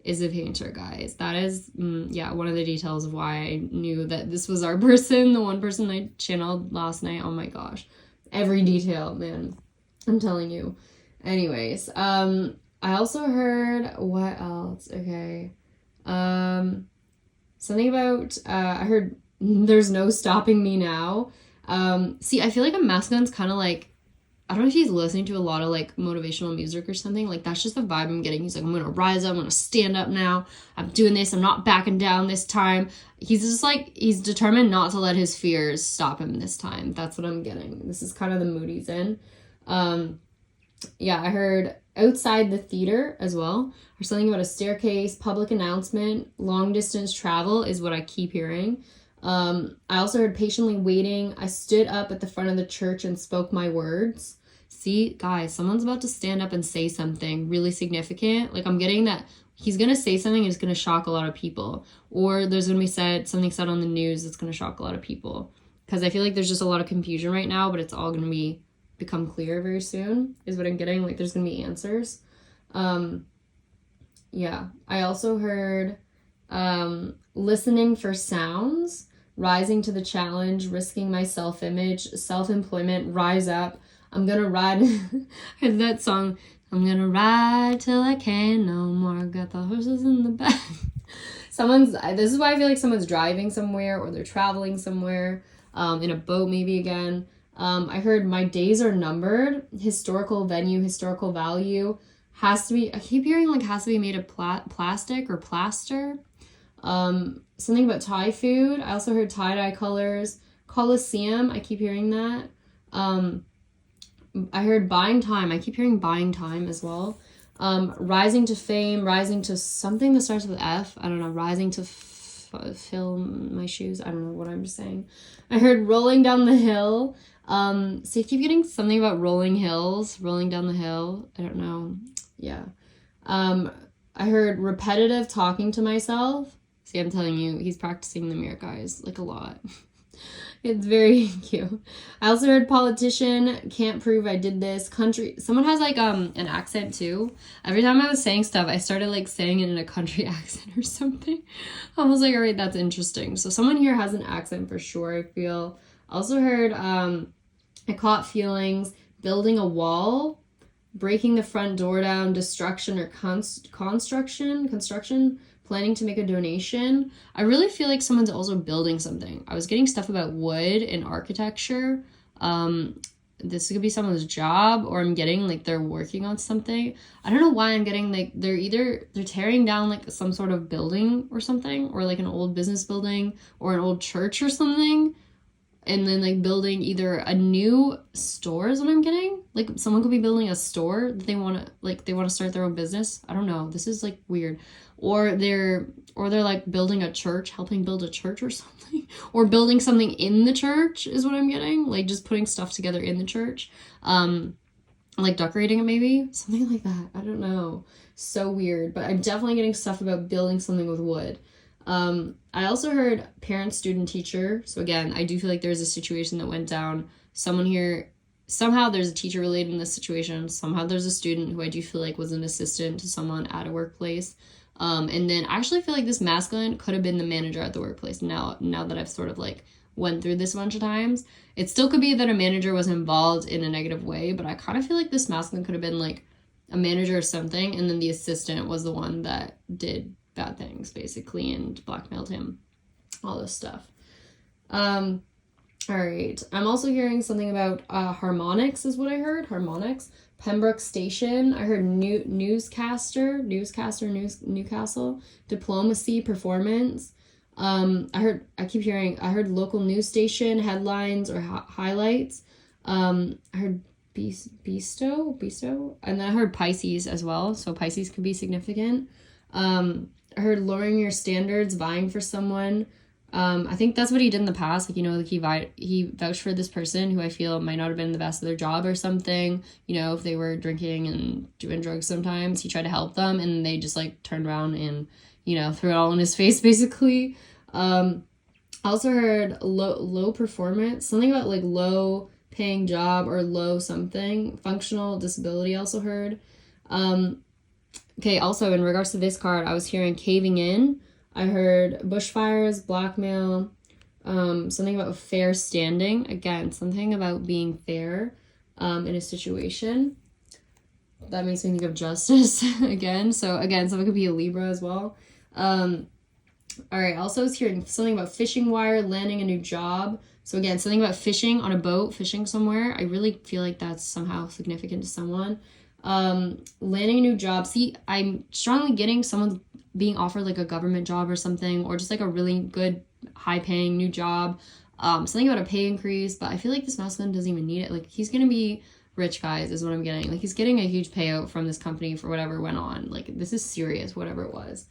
is a painter, guys. That is, one of the details of why I knew that this was our person. The one person I channeled last night. Oh my gosh. Every detail, man. I'm telling you. Anyways, I also heard, what else? Okay. Something about, I heard there's no stopping me now. See, I feel like a masculine's kind of like, I don't know if he's listening to a lot of like motivational music or something. Like that's just the vibe I'm getting. He's like, I'm going to rise up. I'm going to stand up now. I'm doing this. I'm not backing down this time. He's just like, he's determined not to let his fears stop him this time. That's what I'm getting. This is kind of the mood he's in. I heard outside the theater as well, or something about a staircase, public announcement, long distance travel is what I keep hearing. I also heard patiently waiting. I stood up at the front of the church and spoke my words. See, guys, someone's about to stand up and say something really significant. Like I'm getting that he's going to say something that's going to shock a lot of people, or there's going to be something said on the news that's going to shock a lot of people. Because I feel like there's just a lot of confusion right now, but it's all going to become clear very soon is what I'm getting. Like there's gonna be answers. I also heard listening for sounds, rising to the challenge, risking my self-image, self-employment, rise up. I'm gonna ride. I heard that song. I'm gonna ride till I can't no more. Got the horses in the back. This is why I feel like someone's driving somewhere or they're traveling somewhere, in a boat maybe again. I heard my days are numbered. Historical venue, historical value. Has to be, I keep hearing like has to be made of plastic or plaster. Something about Thai food. I also heard tie-dye colors. Coliseum, I keep hearing that. I heard buying time. I keep hearing buying time as well. Rising to fame, rising to something that starts with F. I don't know. Rising to fill my shoes. I don't know what I'm saying. I heard rolling down the hill. So you keep getting something about rolling hills, rolling down the hill. I don't know. Yeah. I heard repetitive talking to myself. See, I'm telling you, he's practicing the mirror, guys, like a lot. It's very cute. I also heard politician, can't prove I did this. Country, someone has like an accent too. Every time I was saying stuff, I started like saying it in a country accent or something. I was like, all right, that's interesting. So someone here has an accent for sure, I feel. I also heard I caught feelings, building a wall, breaking the front door down, destruction or construction, planning to make a donation. I really feel like someone's also building something. I was getting stuff about wood and architecture. This could be someone's job, or I'm getting like they're working on something. I don't know why I'm getting like they're tearing down like some sort of building or something, or like an old business building or an old church or something, and then like building either a new store is what I'm getting. Like someone could be building a store that they want to start their own business. I don't know. This is like weird. Or they're like building a church, helping build a church or something. Or building something in the church is what I'm getting. Like just putting stuff together in the church. Like decorating it maybe. Something like that. I don't know. So weird. But I'm definitely getting stuff about building something with wood. I also heard parent, student, teacher. So again, I do feel like there's a situation that went down. Someone here, somehow there's a teacher related in this situation. Somehow there's a student who I do feel like was an assistant to someone at a workplace. And then I actually feel like this masculine could have been the manager at the workplace. Now that I've sort of like went through this a bunch of times, it still could be that a manager was involved in a negative way, but I kind of feel like this masculine could have been like a manager or something. And then the assistant was the one that did bad things basically and blackmailed him, all this stuff. All right, I'm also hearing something about harmonics is what I heard. Harmonics. Pembroke Station, I heard newscaster, Newcastle, diplomacy, performance. I heard local news station, headlines or highlights. I heard bestow, and then I heard Pisces as well, so Pisces could be significant. I heard lowering your standards, vying for someone. I think that's what he did in the past. Like, you know, like he vouched for this person who I feel might not have been the best of their job or something. You know, if they were drinking and doing drugs sometimes, he tried to help them and they just like turned around and, you know, threw it all in his face basically. I also heard low performance, something about like low paying job or low something. Functional disability also heard. Okay, also in regards to this card, I was hearing caving in. I heard bushfires, blackmail, something about fair standing. Again, something about being fair in a situation. That makes me think of justice again. So again, someone could be a Libra as well. All right, also I was hearing something about fishing wire, landing a new job. So again, something about fishing on a boat, fishing somewhere. I really feel like that's somehow significant to someone. Landing a new job. See, I'm strongly getting someone being offered like a government job or something, or just like a really good high paying new job, something about a pay increase, but I feel like this masculine doesn't even need it. Like he's gonna be rich, guys, is what I'm getting. Like he's getting a huge payout from this company for whatever went on. Like this is serious, whatever it was.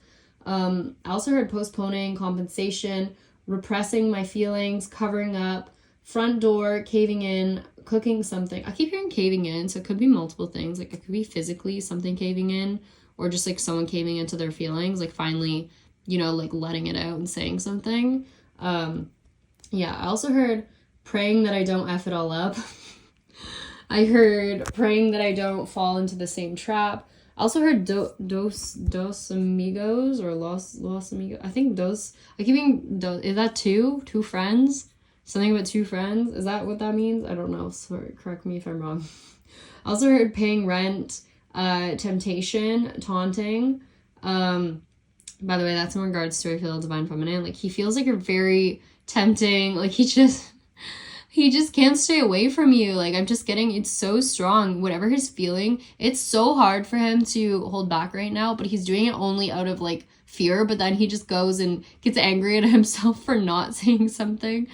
I also heard postponing, compensation, repressing my feelings, covering up, front door, caving in, cooking something. I keep hearing caving in, so it could be multiple things. Like it could be physically something caving in, or just like someone caving into their feelings, like finally, you know, like letting it out and saying something. Yeah, I also heard praying that I don't F it all up. I heard praying that I don't fall into the same trap. I also heard dos amigos or los amigos. I think those, I keep being, is that two friends? Something about two friends. Is that what that means? I don't know. Sorry, correct me if I'm wrong. I also heard paying rent, temptation, taunting. By the way, that's in regards to, I feel, divine feminine. Like, he feels like you're very tempting. Like, he just can't stay away from you. Like, I'm just getting, it's so strong. Whatever he's feeling, it's so hard for him to hold back right now, but he's doing it only out of, like, fear. But then he just goes and gets angry at himself for not saying something.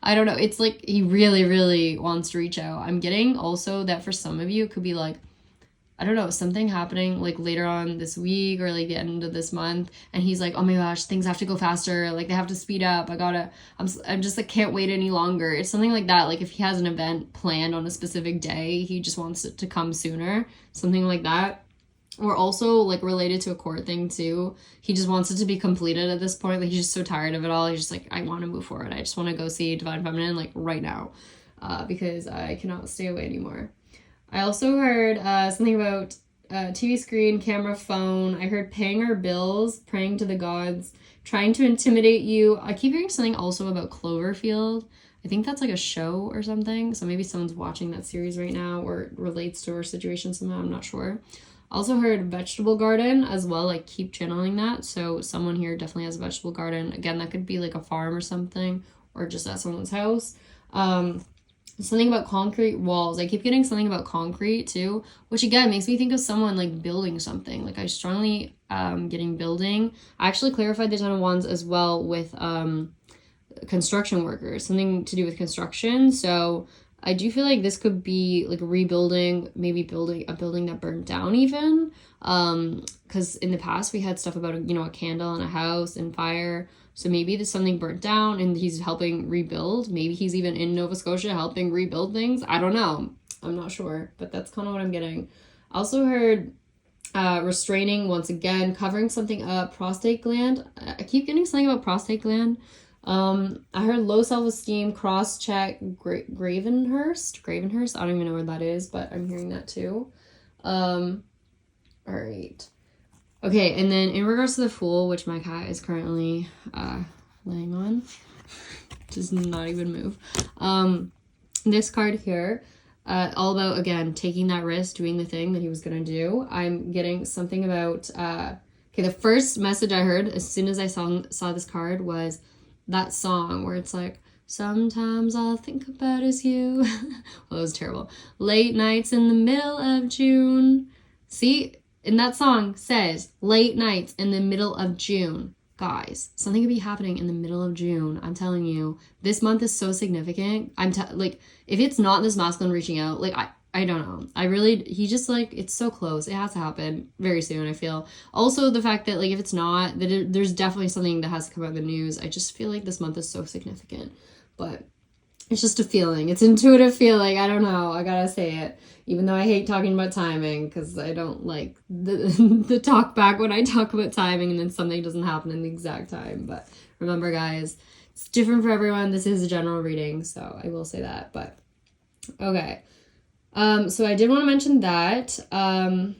I don't know. It's like he really, really wants to reach out. I'm getting also that for some of you, it could be like, I don't know, something happening like later on this week or like the end of this month. And he's like, oh my gosh, things have to go faster. Like, they have to speed up. I'm just like, can't wait any longer. It's something like that. Like, if he has an event planned on a specific day, he just wants it to come sooner. Something like that. Or also, like, related to a court thing, too. He just wants it to be completed at this point. Like, he's just so tired of it all. He's just like, I want to move forward. I just want to go see Divine Feminine, like, right now. Because I cannot stay away anymore. I also heard something about TV screen, camera, phone. I heard paying our bills, praying to the gods, trying to intimidate you. I keep hearing something also about Cloverfield. I think that's like a show or something. So maybe someone's watching that series right now or it relates to our situation somehow. I'm not sure. Also heard vegetable garden as well, like keep channeling that. So someone here definitely has a vegetable garden. Again, that could be like a farm or something or just at someone's house. Something about concrete walls. I keep getting something about concrete too, which again makes me think of someone like building something. Like I strongly getting building. I actually clarified the Ten of Wands as well with construction workers, something to do with construction. So I do feel like this could be like rebuilding, maybe building a building that burned down even. Because in the past we had stuff about, you know, a candle in a house and fire. So maybe there's something burnt down and he's helping rebuild. Maybe he's even in Nova Scotia helping rebuild things. I don't know. I'm not sure, but that's kind of what I'm getting. I also heard restraining once again, covering something up, prostate gland. I keep getting something about prostate gland. I heard low self-esteem, cross-check, Gravenhurst. I don't even know where that is, but I'm hearing that too. All right. Okay, and then in regards to the Fool, which my cat is currently laying on, does not even move. This card here, all about, again, taking that risk, doing the thing that he was going to do. I'm getting something about, okay, the first message I heard as soon as I saw this card was that song where it's like, sometimes all I think about is you. Well, it was terrible. Late nights in the middle of June. See? And that song says late nights in the middle of June. Guys, something could be happening in the middle of June. I'm telling you, this month is so significant. Like, if it's not this masculine reaching out, like, I don't know. He just, like, it's so close. It has to happen very soon, I feel. Also, the fact that, like, if it's not, there's definitely something that has to come out of the news. I just feel like this month is so significant. But it's just a feeling. It's intuitive feeling. I don't know. I gotta say it. Even though I hate talking about timing because I don't like the talk back when I talk about timing and then something doesn't happen in the exact time. But remember, guys, it's different for everyone. This is a general reading, so I will say that. But okay. So I did want to mention that. I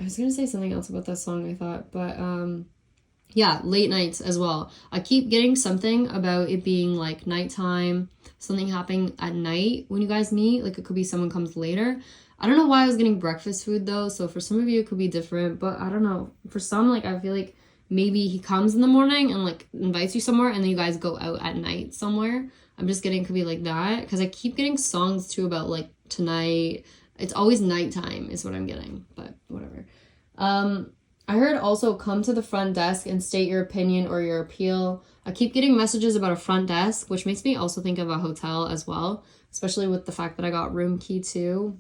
was going to say something else about that song, I thought. But yeah, late nights as well. I keep getting something about it being like nighttime, something happening at night when you guys meet. Like it could be someone comes later. I don't know why I was getting breakfast food though. So for some of you, it could be different. But I don't know. For some, like I feel like maybe he comes in the morning and like invites you somewhere and then you guys go out at night somewhere. I'm just getting, could be like that. Because I keep getting songs too about like tonight. It's always nighttime is what I'm getting. But whatever. I heard also come to the front desk and state your opinion or your appeal. I keep getting messages about a front desk, which makes me also think of a hotel as well, especially with the fact that I got room key too.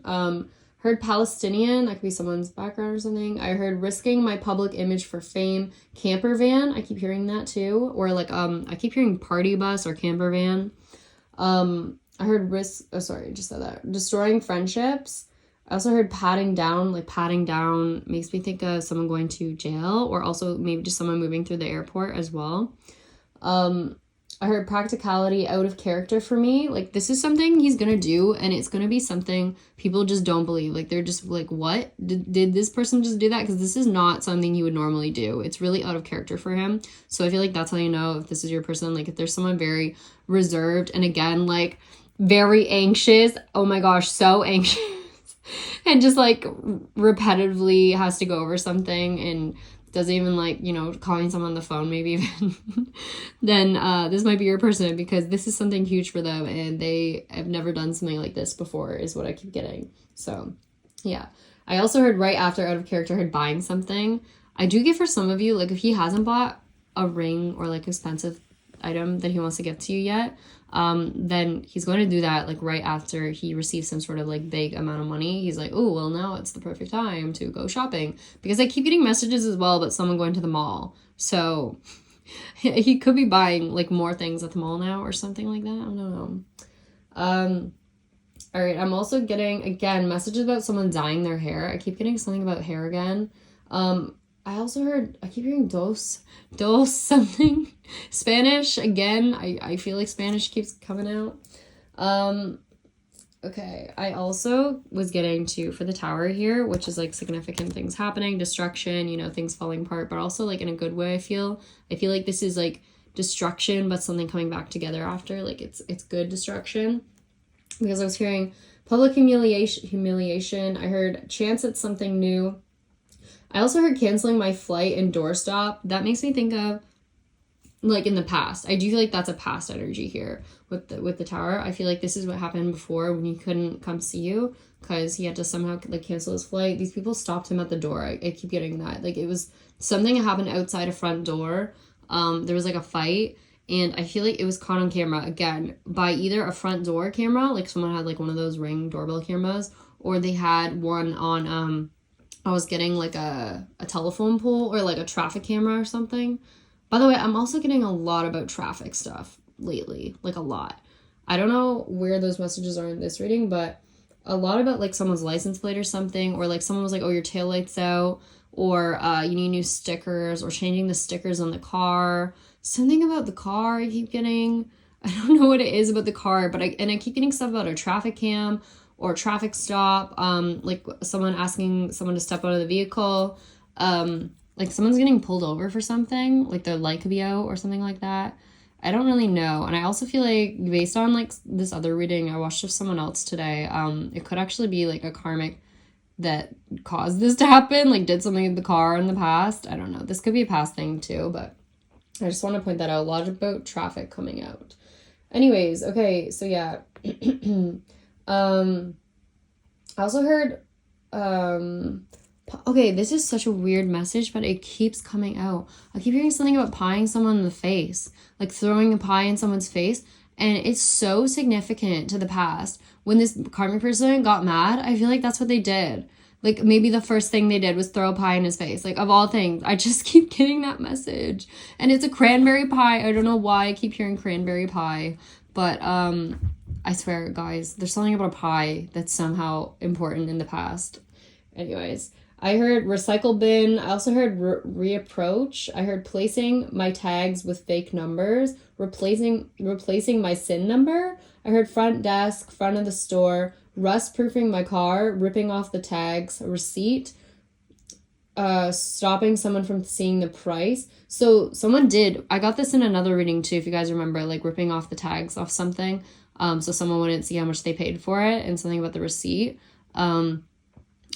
Heard Palestinian, that could be someone's background or something. I heard risking my public image for fame. Camper van, I keep hearing that too. Or like, I keep hearing party bus or camper van. I heard just said that. Destroying friendships. I also heard patting down, like patting down makes me think of someone going to jail or also maybe just someone moving through the airport as well. I heard practicality, out of character for me. Like, this is something he's gonna do, and it's gonna be something people just don't believe. Like, they're just like, what? Did this person just do that? Because this is not something he would normally do. It's really out of character for him. So I feel like that's how you know if this is your person. Like, if there's someone very reserved, and again, like, very anxious. Oh my gosh, so anxious. And just, like, repetitively has to go over something and doesn't even like, you know, calling someone on the phone maybe even, then this might be your person, because this is something huge for them and they have never done something like this before is what I keep getting. So yeah. I also heard right after out of character, I heard buying something. I do get for some of you, like if he hasn't bought a ring or like expensive item that he wants to give to you yet, then he's going to do that like right after he receives some sort of like big amount of money. He's like, oh, well, now it's the perfect time to go shopping, because I keep getting messages as well about someone going to the mall. So he could be buying like more things at the mall now or something like that. I don't know. All right, I'm also getting, again, messages about someone dyeing their hair. I keep getting something about hair again. I also heard, I keep hearing dos something. Spanish, again, I feel like Spanish keeps coming out. Okay, I also was getting to, for the tower here, which is like significant things happening, destruction, you know, things falling apart, but also like in a good way, I feel like this is like destruction, but something coming back together after, like it's good destruction. Because I was hearing public humiliation. I heard chance at something new. I also heard canceling my flight and doorstop. That makes me think of like in the past. I do feel like that's a past energy here with the tower. I feel like this is what happened before when he couldn't come see you because he had to somehow like cancel his flight. These people stopped him at the door. I keep getting that. Like it was something that happened outside a front door. There was like a fight. And I feel like it was caught on camera, again, by either a front door camera, like someone had like one of those Ring doorbell cameras, or they had one on, I was getting like a telephone pole or like a traffic camera or something. By the way, I'm also getting a lot about traffic stuff lately, like a lot. I don't know where those messages are in this reading, but a lot about like someone's license plate or something, or like someone was like, oh, your taillight's out, or you need new stickers, or changing the stickers on the car. Something about the car I keep getting. I don't know what it is about the car, but I keep getting stuff about a traffic cam or traffic stop. Like someone asking someone to step out of the vehicle. Like someone's getting pulled over for something, like their light could be out or something like that. I don't really know. And I also feel like based on like this other reading I watched of someone else today, it could actually be like a karmic that caused this to happen, like did something in the car in the past. I don't know. This could be a past thing too, but I just want to point that out. A lot about traffic coming out. Anyways, okay, so yeah. I also heard, okay, this is such a weird message, but it keeps coming out. I keep hearing something about pieing someone in the face, like throwing a pie in someone's face, and it's so significant to the past. When this karmic person got mad, I feel like that's what they did. Like, maybe the first thing they did was throw a pie in his face. Like, of all things, I just keep getting that message. And it's a cranberry pie. I don't know why I keep hearing cranberry pie. But, I swear, guys, there's something about a pie that's somehow important in the past. Anyways, I heard recycle bin. I also heard reapproach. I heard placing my tags with fake numbers. Replacing my SIN number. I heard front desk, front of the store. Rust-proofing my car, ripping off the tags, receipt, stopping someone from seeing the price. So someone did, I got this in another reading too, if you guys remember, like ripping off the tags off something. So someone wouldn't see how much they paid for it, and something about the receipt. I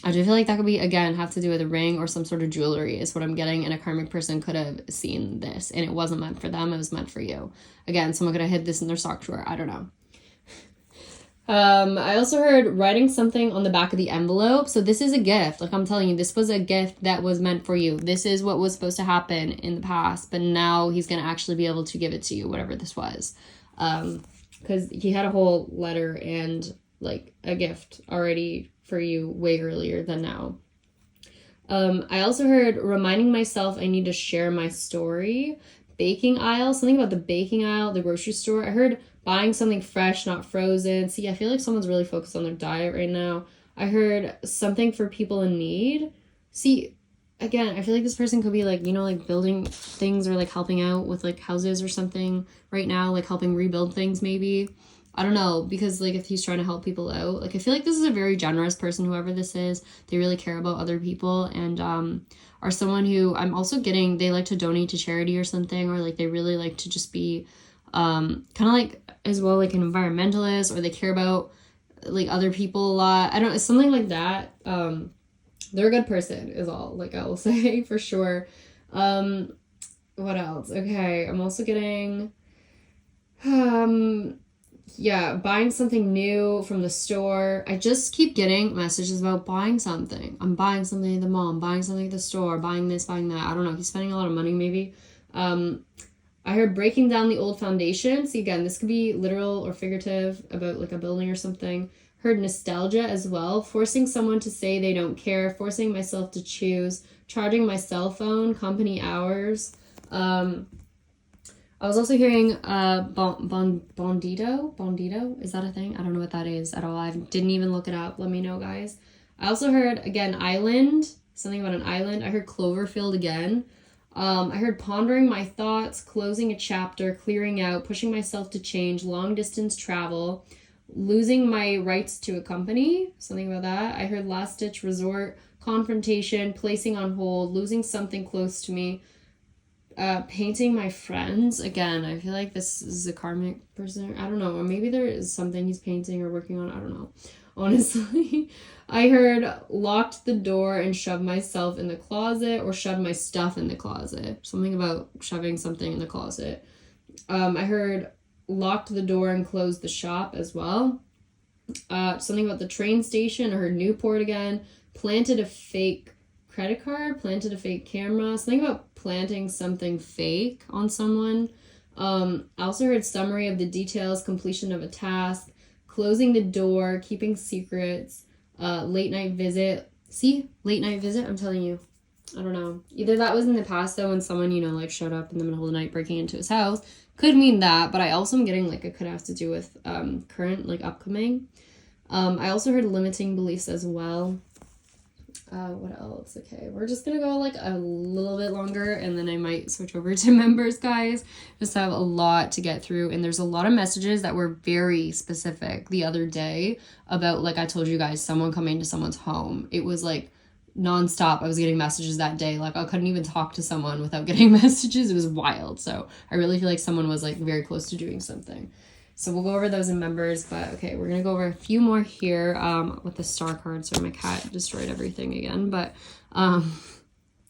do feel like that could be, again, have to do with a ring or some sort of jewelry is what I'm getting, and a karmic person could have seen this, and it wasn't meant for them, it was meant for you. Again, someone could have hid this in their sock drawer, I don't know. I also heard writing something on the back of the envelope. So this is a gift. Like I'm telling you, this was a gift that was meant for you. This is what was supposed to happen in the past, but now he's going to actually be able to give it to you, whatever this was. Because he had a whole letter and like a gift already for you way earlier than now. I also heard reminding myself I need to share my story. Baking aisle, something about the baking aisle, the grocery store. I heard buying something fresh, not frozen. See, I feel like someone's really focused on their diet right now. I heard something for people in need. See, again, I feel like this person could be like, you know, like building things or like helping out with like houses or something right now, like helping rebuild things maybe. I don't know, because like if he's trying to help people out, like I feel like this is a very generous person, whoever this is. They really care about other people, and are someone who I'm also getting, they like to donate to charity or something, or like they really like to just be kind of like as well like an environmentalist, or they care about like other people a lot. I don't know, something like that. They're a good person is all, like I will say for sure. What else? Okay, I'm also getting yeah, buying something new from the store. I just keep getting messages about buying something. I'm buying something at the mall, I'm buying something at the store, buying this, buying that. I don't know, he's spending a lot of money maybe. I heard breaking down the old foundation. See, again, this could be literal or figurative about like a building or something. Heard nostalgia as well. Forcing someone to say they don't care. Forcing myself to choose. Charging my cell phone. Company hours. I was also hearing Bondito. Bondito? Is that a thing? I don't know what that is at all. I didn't even look it up. Let me know, guys. I also heard, again, island. Something about an island. I heard Cloverfield again. I heard pondering my thoughts, closing a chapter, clearing out, pushing myself to change, long distance travel, losing my rights to a company, something about that. I heard last ditch resort, confrontation, placing on hold, losing something close to me, painting my friends. Again, I feel like this is a karmic person. I don't know, or maybe there is something he's painting or working on. I don't know. Honestly, I heard locked the door and shoved myself in the closet, or shoved my stuff in the closet. Something about shoving something in the closet. I heard locked the door and closed the shop as well. Something about the train station. I heard Newport again. Planted a fake credit card. Planted a fake camera. Something about planting something fake on someone. I also heard summary of the details, completion of a task, closing the door, keeping secrets, late night visit. See, late night visit, I'm telling you. I don't know. Either that was in the past though, when someone, you know, like showed up in the middle of the night breaking into his house. Could mean that, but I also am getting like it could have to do with current, like upcoming. I also heard limiting beliefs as well. What else? Okay, we're just gonna go like a little bit longer, and then I might switch over to members, guys. Just have a lot to get through, and there's a lot of messages that were very specific the other day about, like I told you guys, someone coming to someone's home. It was like nonstop. I was getting messages that day. Like I couldn't even talk to someone without getting messages. It was wild. So I really feel like someone was like very close to doing something. So we'll go over those in members, but okay, we're gonna go over a few more here with the star cards. Sorry, my cat destroyed everything again, but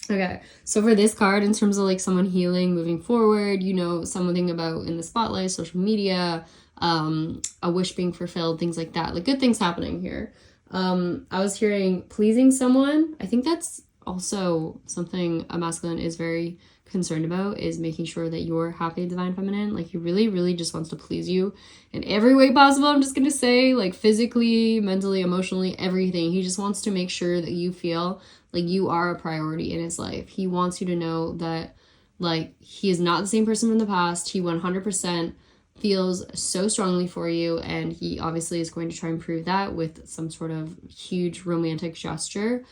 okay. So for this card, in terms of like someone healing, moving forward, you know, something about in the spotlight, social media, a wish being fulfilled, things like that, like good things happening here. I was hearing pleasing someone. I think that's also something a masculine is very concerned about, is making sure that you're happy, divine feminine. Like he really just wants to please you in every way possible. I'm just gonna say, like physically, mentally, emotionally, everything. He just wants to make sure that you feel like you are a priority in his life. He wants you to know that like he is not the same person from the past. He 100% feels so strongly for you, and he obviously is going to try and prove that with some sort of huge romantic gesture.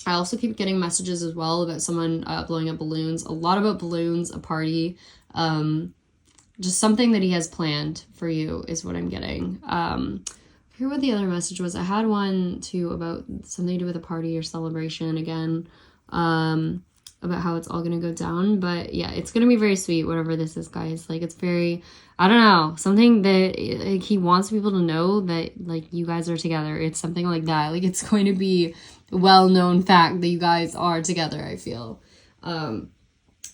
I also keep getting messages as well about someone blowing up balloons. A lot about balloons, a party, just something that he has planned for you is what I'm getting. I forget what the other message was. I had one too about something to do with a party or celebration again, about how it's all gonna go down. But yeah, it's gonna be very sweet, whatever this is, guys. Like it's very, I don't know, something that like, he wants people to know that like you guys are together. It's something like that. Like it's going to be well-known fact that you guys are together, I feel. All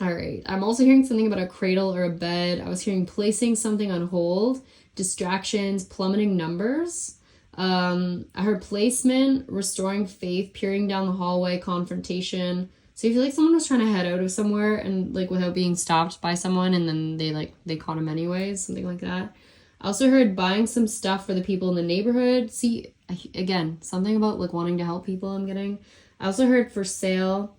right, I'm also hearing something about a cradle or a bed. I was hearing placing something on hold, distractions, plummeting numbers. I heard placement, restoring faith, peering down the hallway, confrontation. So you feel like someone was trying to head out of somewhere and like without being stopped by someone, and then they caught him anyways, something like that. I also heard buying some stuff for the people in the neighborhood. See, again, something about like wanting to help people I'm getting. I also heard for sale,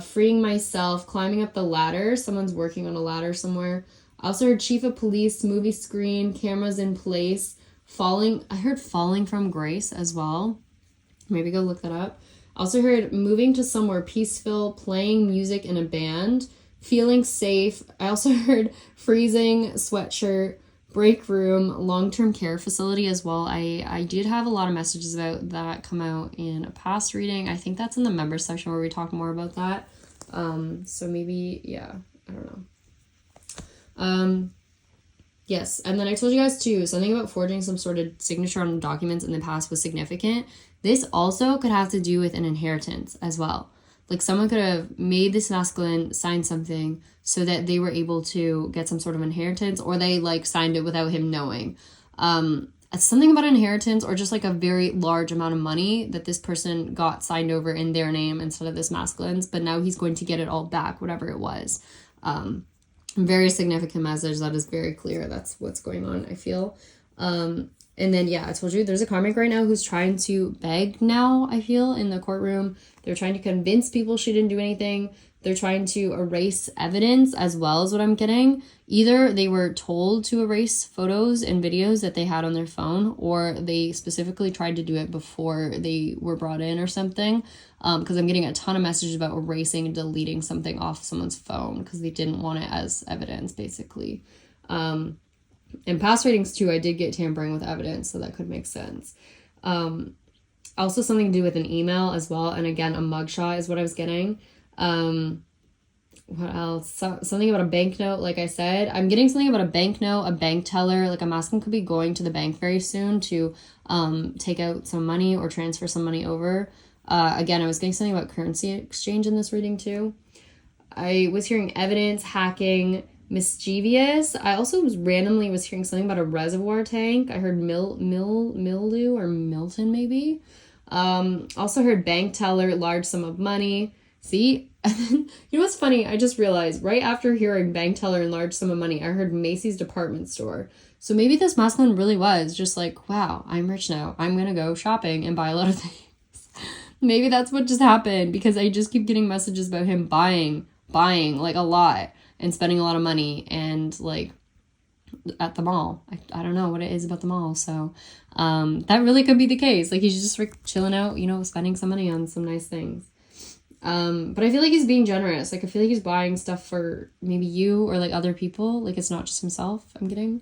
freeing myself, climbing up the ladder. Someone's working on a ladder somewhere. I also heard chief of police, movie screen, cameras in place, falling. I heard falling from grace as well. Maybe go look that up. Also heard moving to somewhere peaceful, playing music in a band, feeling safe. I also heard freezing, sweatshirt, break room, long-term care facility as well. I did have a lot of messages about that come out in a past reading. I think that's in the members section where we talk more about that. So maybe, yeah, I don't know. Yes, and then I told you guys too, something about forging some sort of signature on documents in the past was significant. This also could have to do with an inheritance as well. Like someone could have made this masculine sign something so that they were able to get some sort of inheritance, or they like signed it without him knowing. Something about inheritance, or just like a very large amount of money that this person got signed over in their name instead of this masculine's, but now he's going to get it all back, whatever it was. Very significant message that is very clear. That's what's going on, I feel. And then, yeah, I told you there's a karmic right now who's trying to beg now, I feel, in the courtroom. They're trying to convince people she didn't do anything. They're trying to erase evidence as well, as what I'm getting. Either they were told to erase photos and videos that they had on their phone, or they specifically tried to do it before they were brought in or something. Because I'm getting a ton of messages about erasing and deleting something off someone's phone because they didn't want it as evidence, basically. In past readings too, I did get tampering with evidence, so that could make sense. Also something to do with an email as well, and again, a mugshot is what I was getting. What else? Something about a banknote, like I said. I'm getting something about a banknote, a bank teller. Like a masculine could be going to the bank very soon to take out some money or transfer some money over. Again, I was getting something about currency exchange in this reading too. I was hearing evidence, hacking, mischievous. I also randomly was hearing something about a reservoir tank. I heard mildew or Milton maybe. Also heard bank teller, large sum of money. See, you know what's funny? I just realized right after hearing bank teller and large sum of money, I heard Macy's department store. So maybe this masculine really was just like, wow, I'm rich now. I'm going to go shopping and buy a lot of things. Maybe that's what just happened, because I just keep getting messages about him buying like a lot and spending a lot of money and like at the mall. I don't know what it is about the mall. So that really could be the case. Like he's just like chilling out, you know, spending some money on some nice things. But I feel like he's being generous. Like I feel like he's buying stuff for maybe you or like other people. Like it's not just himself, I'm getting.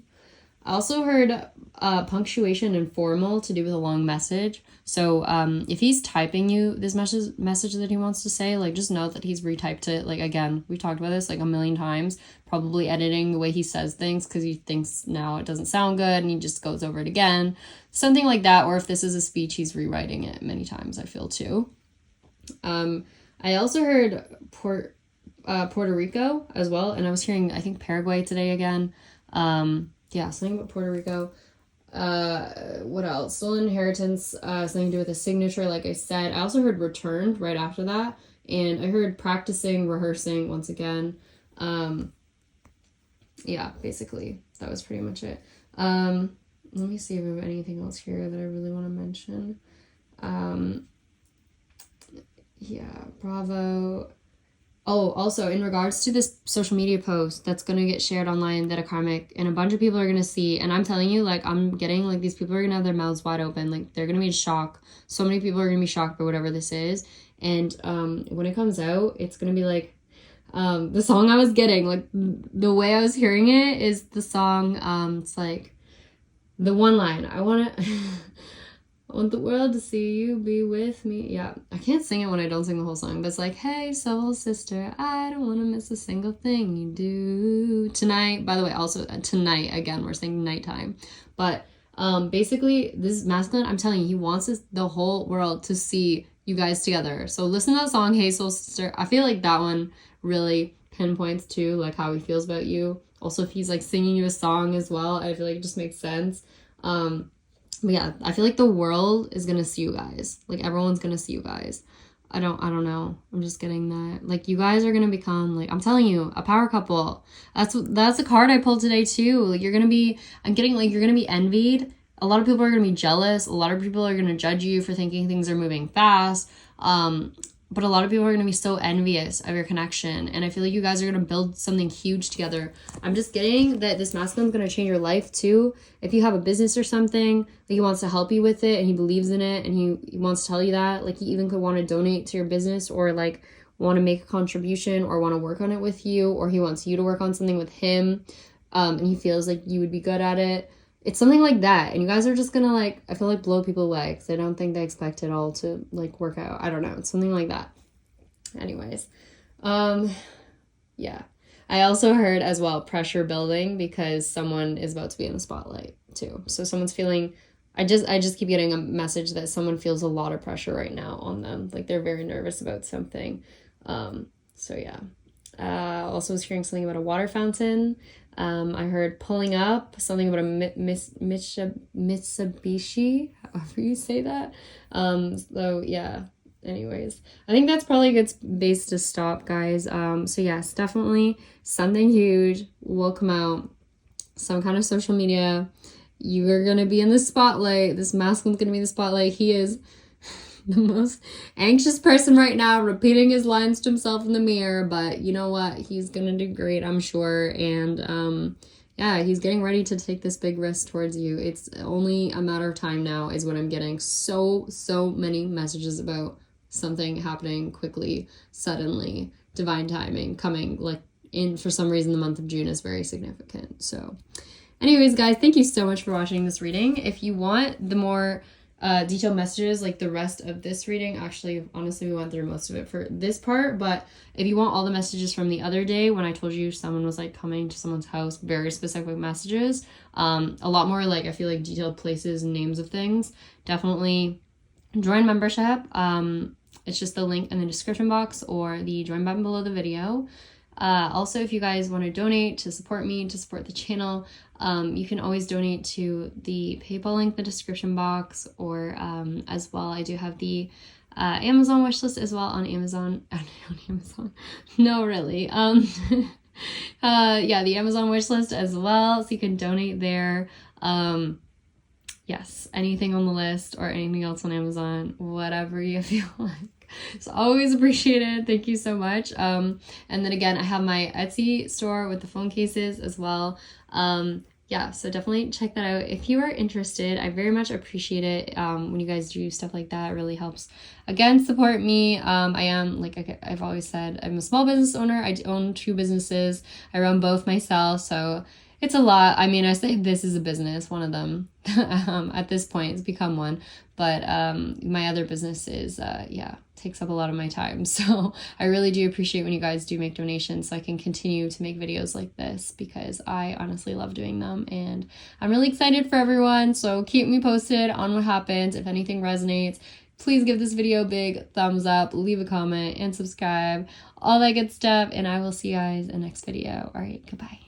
I also heard punctuation and formal to do with a long message. So if he's typing you this message that he wants to say, like just know that he's retyped it. Like again, we've talked about this like a million times, probably editing the way he says things because he thinks now it doesn't sound good and he just goes over it again. Something like that. Or if this is a speech, he's rewriting it many times, I feel too. I also heard Puerto Rico as well. And I was hearing, I think, Paraguay today again. Yeah, something about Puerto Rico. What else? Stolen inheritance, something to do with a signature, like I said. I also heard returned right after that. And I heard practicing, rehearsing once again. Yeah, basically, that was pretty much it. Let me see if I have anything else here that I really want to mention. Yeah, bravo. Oh, also, in regards to this social media post that's going to get shared online that a karmic and a bunch of people are going to see, and I'm telling you, like, I'm getting, like, these people are going to have their mouths wide open. Like, they're going to be in shock. So many people are going to be shocked by whatever this is. And when it comes out, it's going to be, like, the song I was getting, like, the way I was hearing it is the song, it's, like, the one line. I want the world to see you be with me. Yeah, I can't sing it when I don't sing the whole song, but it's like, hey, soul sister, I don't want to miss a single thing you do tonight. By the way, also tonight, again, we're saying nighttime. But basically, this masculine, I'm telling you, he wants the whole world to see you guys together. So listen to that song, Hey Soul Sister. I feel like that one really pinpoints too, like how he feels about you. Also, if he's like singing you a song as well, I feel like it just makes sense. But yeah, I feel like the world is gonna see you guys. Like everyone's gonna see you guys. I don't know. I'm just getting that. Like you guys are gonna become, like, I'm telling you, a power couple. That's the card I pulled today too. Like you're gonna be, I'm getting like you're gonna be envied. A lot of people are gonna be jealous. A lot of people are gonna judge you for thinking things are moving fast. but a lot of people are going to be so envious of your connection. And I feel like you guys are going to build something huge together. I'm just getting that this masculine is going to change your life too. If you have a business or something, like he wants to help you with it and he believes in it and he wants to tell you that. Like he even could want to donate to your business or like want to make a contribution or want to work on it with you, or he wants you to work on something with him, and he feels like you would be good at it. It's something like that, and you guys are just gonna like, I feel like, blow people away because I don't think they expect it all to like work out. I don't know, it's something like that. Anyways, yeah, I also heard as well pressure building because someone is about to be in the spotlight too. So someone's feeling, I just keep getting a message that someone feels a lot of pressure right now on them, like they're very nervous about something. So yeah. Also was hearing something about a water fountain. I heard pulling up, something about a Mitsubishi, however you say that. So yeah, anyways, I think that's probably a good base to stop, guys. So yes, definitely something huge will come out, some kind of social media. You are going to be in the spotlight. This masculine's going to be in the spotlight. He is the most anxious person right now, repeating his lines to himself in the mirror, but you know what, he's gonna do great, I'm sure. And yeah, he's getting ready to take this big risk towards you. It's only a matter of time now is what I'm getting. So many messages about something happening quickly, suddenly, divine timing coming, like in, for some reason the month of June is very significant. So anyways, guys, thank you so much for watching this reading. If you want the more detailed messages, like the rest of this reading, actually, honestly, we went through most of it for this part, but if you want all the messages from the other day when I told you someone was like coming to someone's house, very specific messages, a lot more like, I feel like detailed places and names of things, definitely join membership. It's just the link in the description box or the join button below the video. Also, if you guys want to donate to support me, to support the channel, you can always donate to the PayPal link in the description box, or as well, I do have the Amazon wishlist as well on Amazon. On Amazon? No, really. Yeah, the Amazon wishlist as well, so you can donate there. Yes, anything on the list or anything else on Amazon, whatever you feel like. It's always appreciated. Thank you so much. And then again, I have my Etsy store with the phone cases as well. Yeah, so definitely check that out if you are interested. I very much appreciate it when you guys do stuff like that. It really helps, again, support me. I am, like I've always said, I'm a small business owner. I own 2 businesses. I run both myself, so it's a lot. I mean, I say this is a business, one of them. At this point, it's become one. But my other business is, yeah, takes up a lot of my time. So I really do appreciate when you guys do make donations so I can continue to make videos like this, because I honestly love doing them. And I'm really excited for everyone. So keep me posted on what happens. If anything resonates, please give this video a big thumbs up, leave a comment, and subscribe. All that good stuff. And I will see you guys in the next video. All right, goodbye.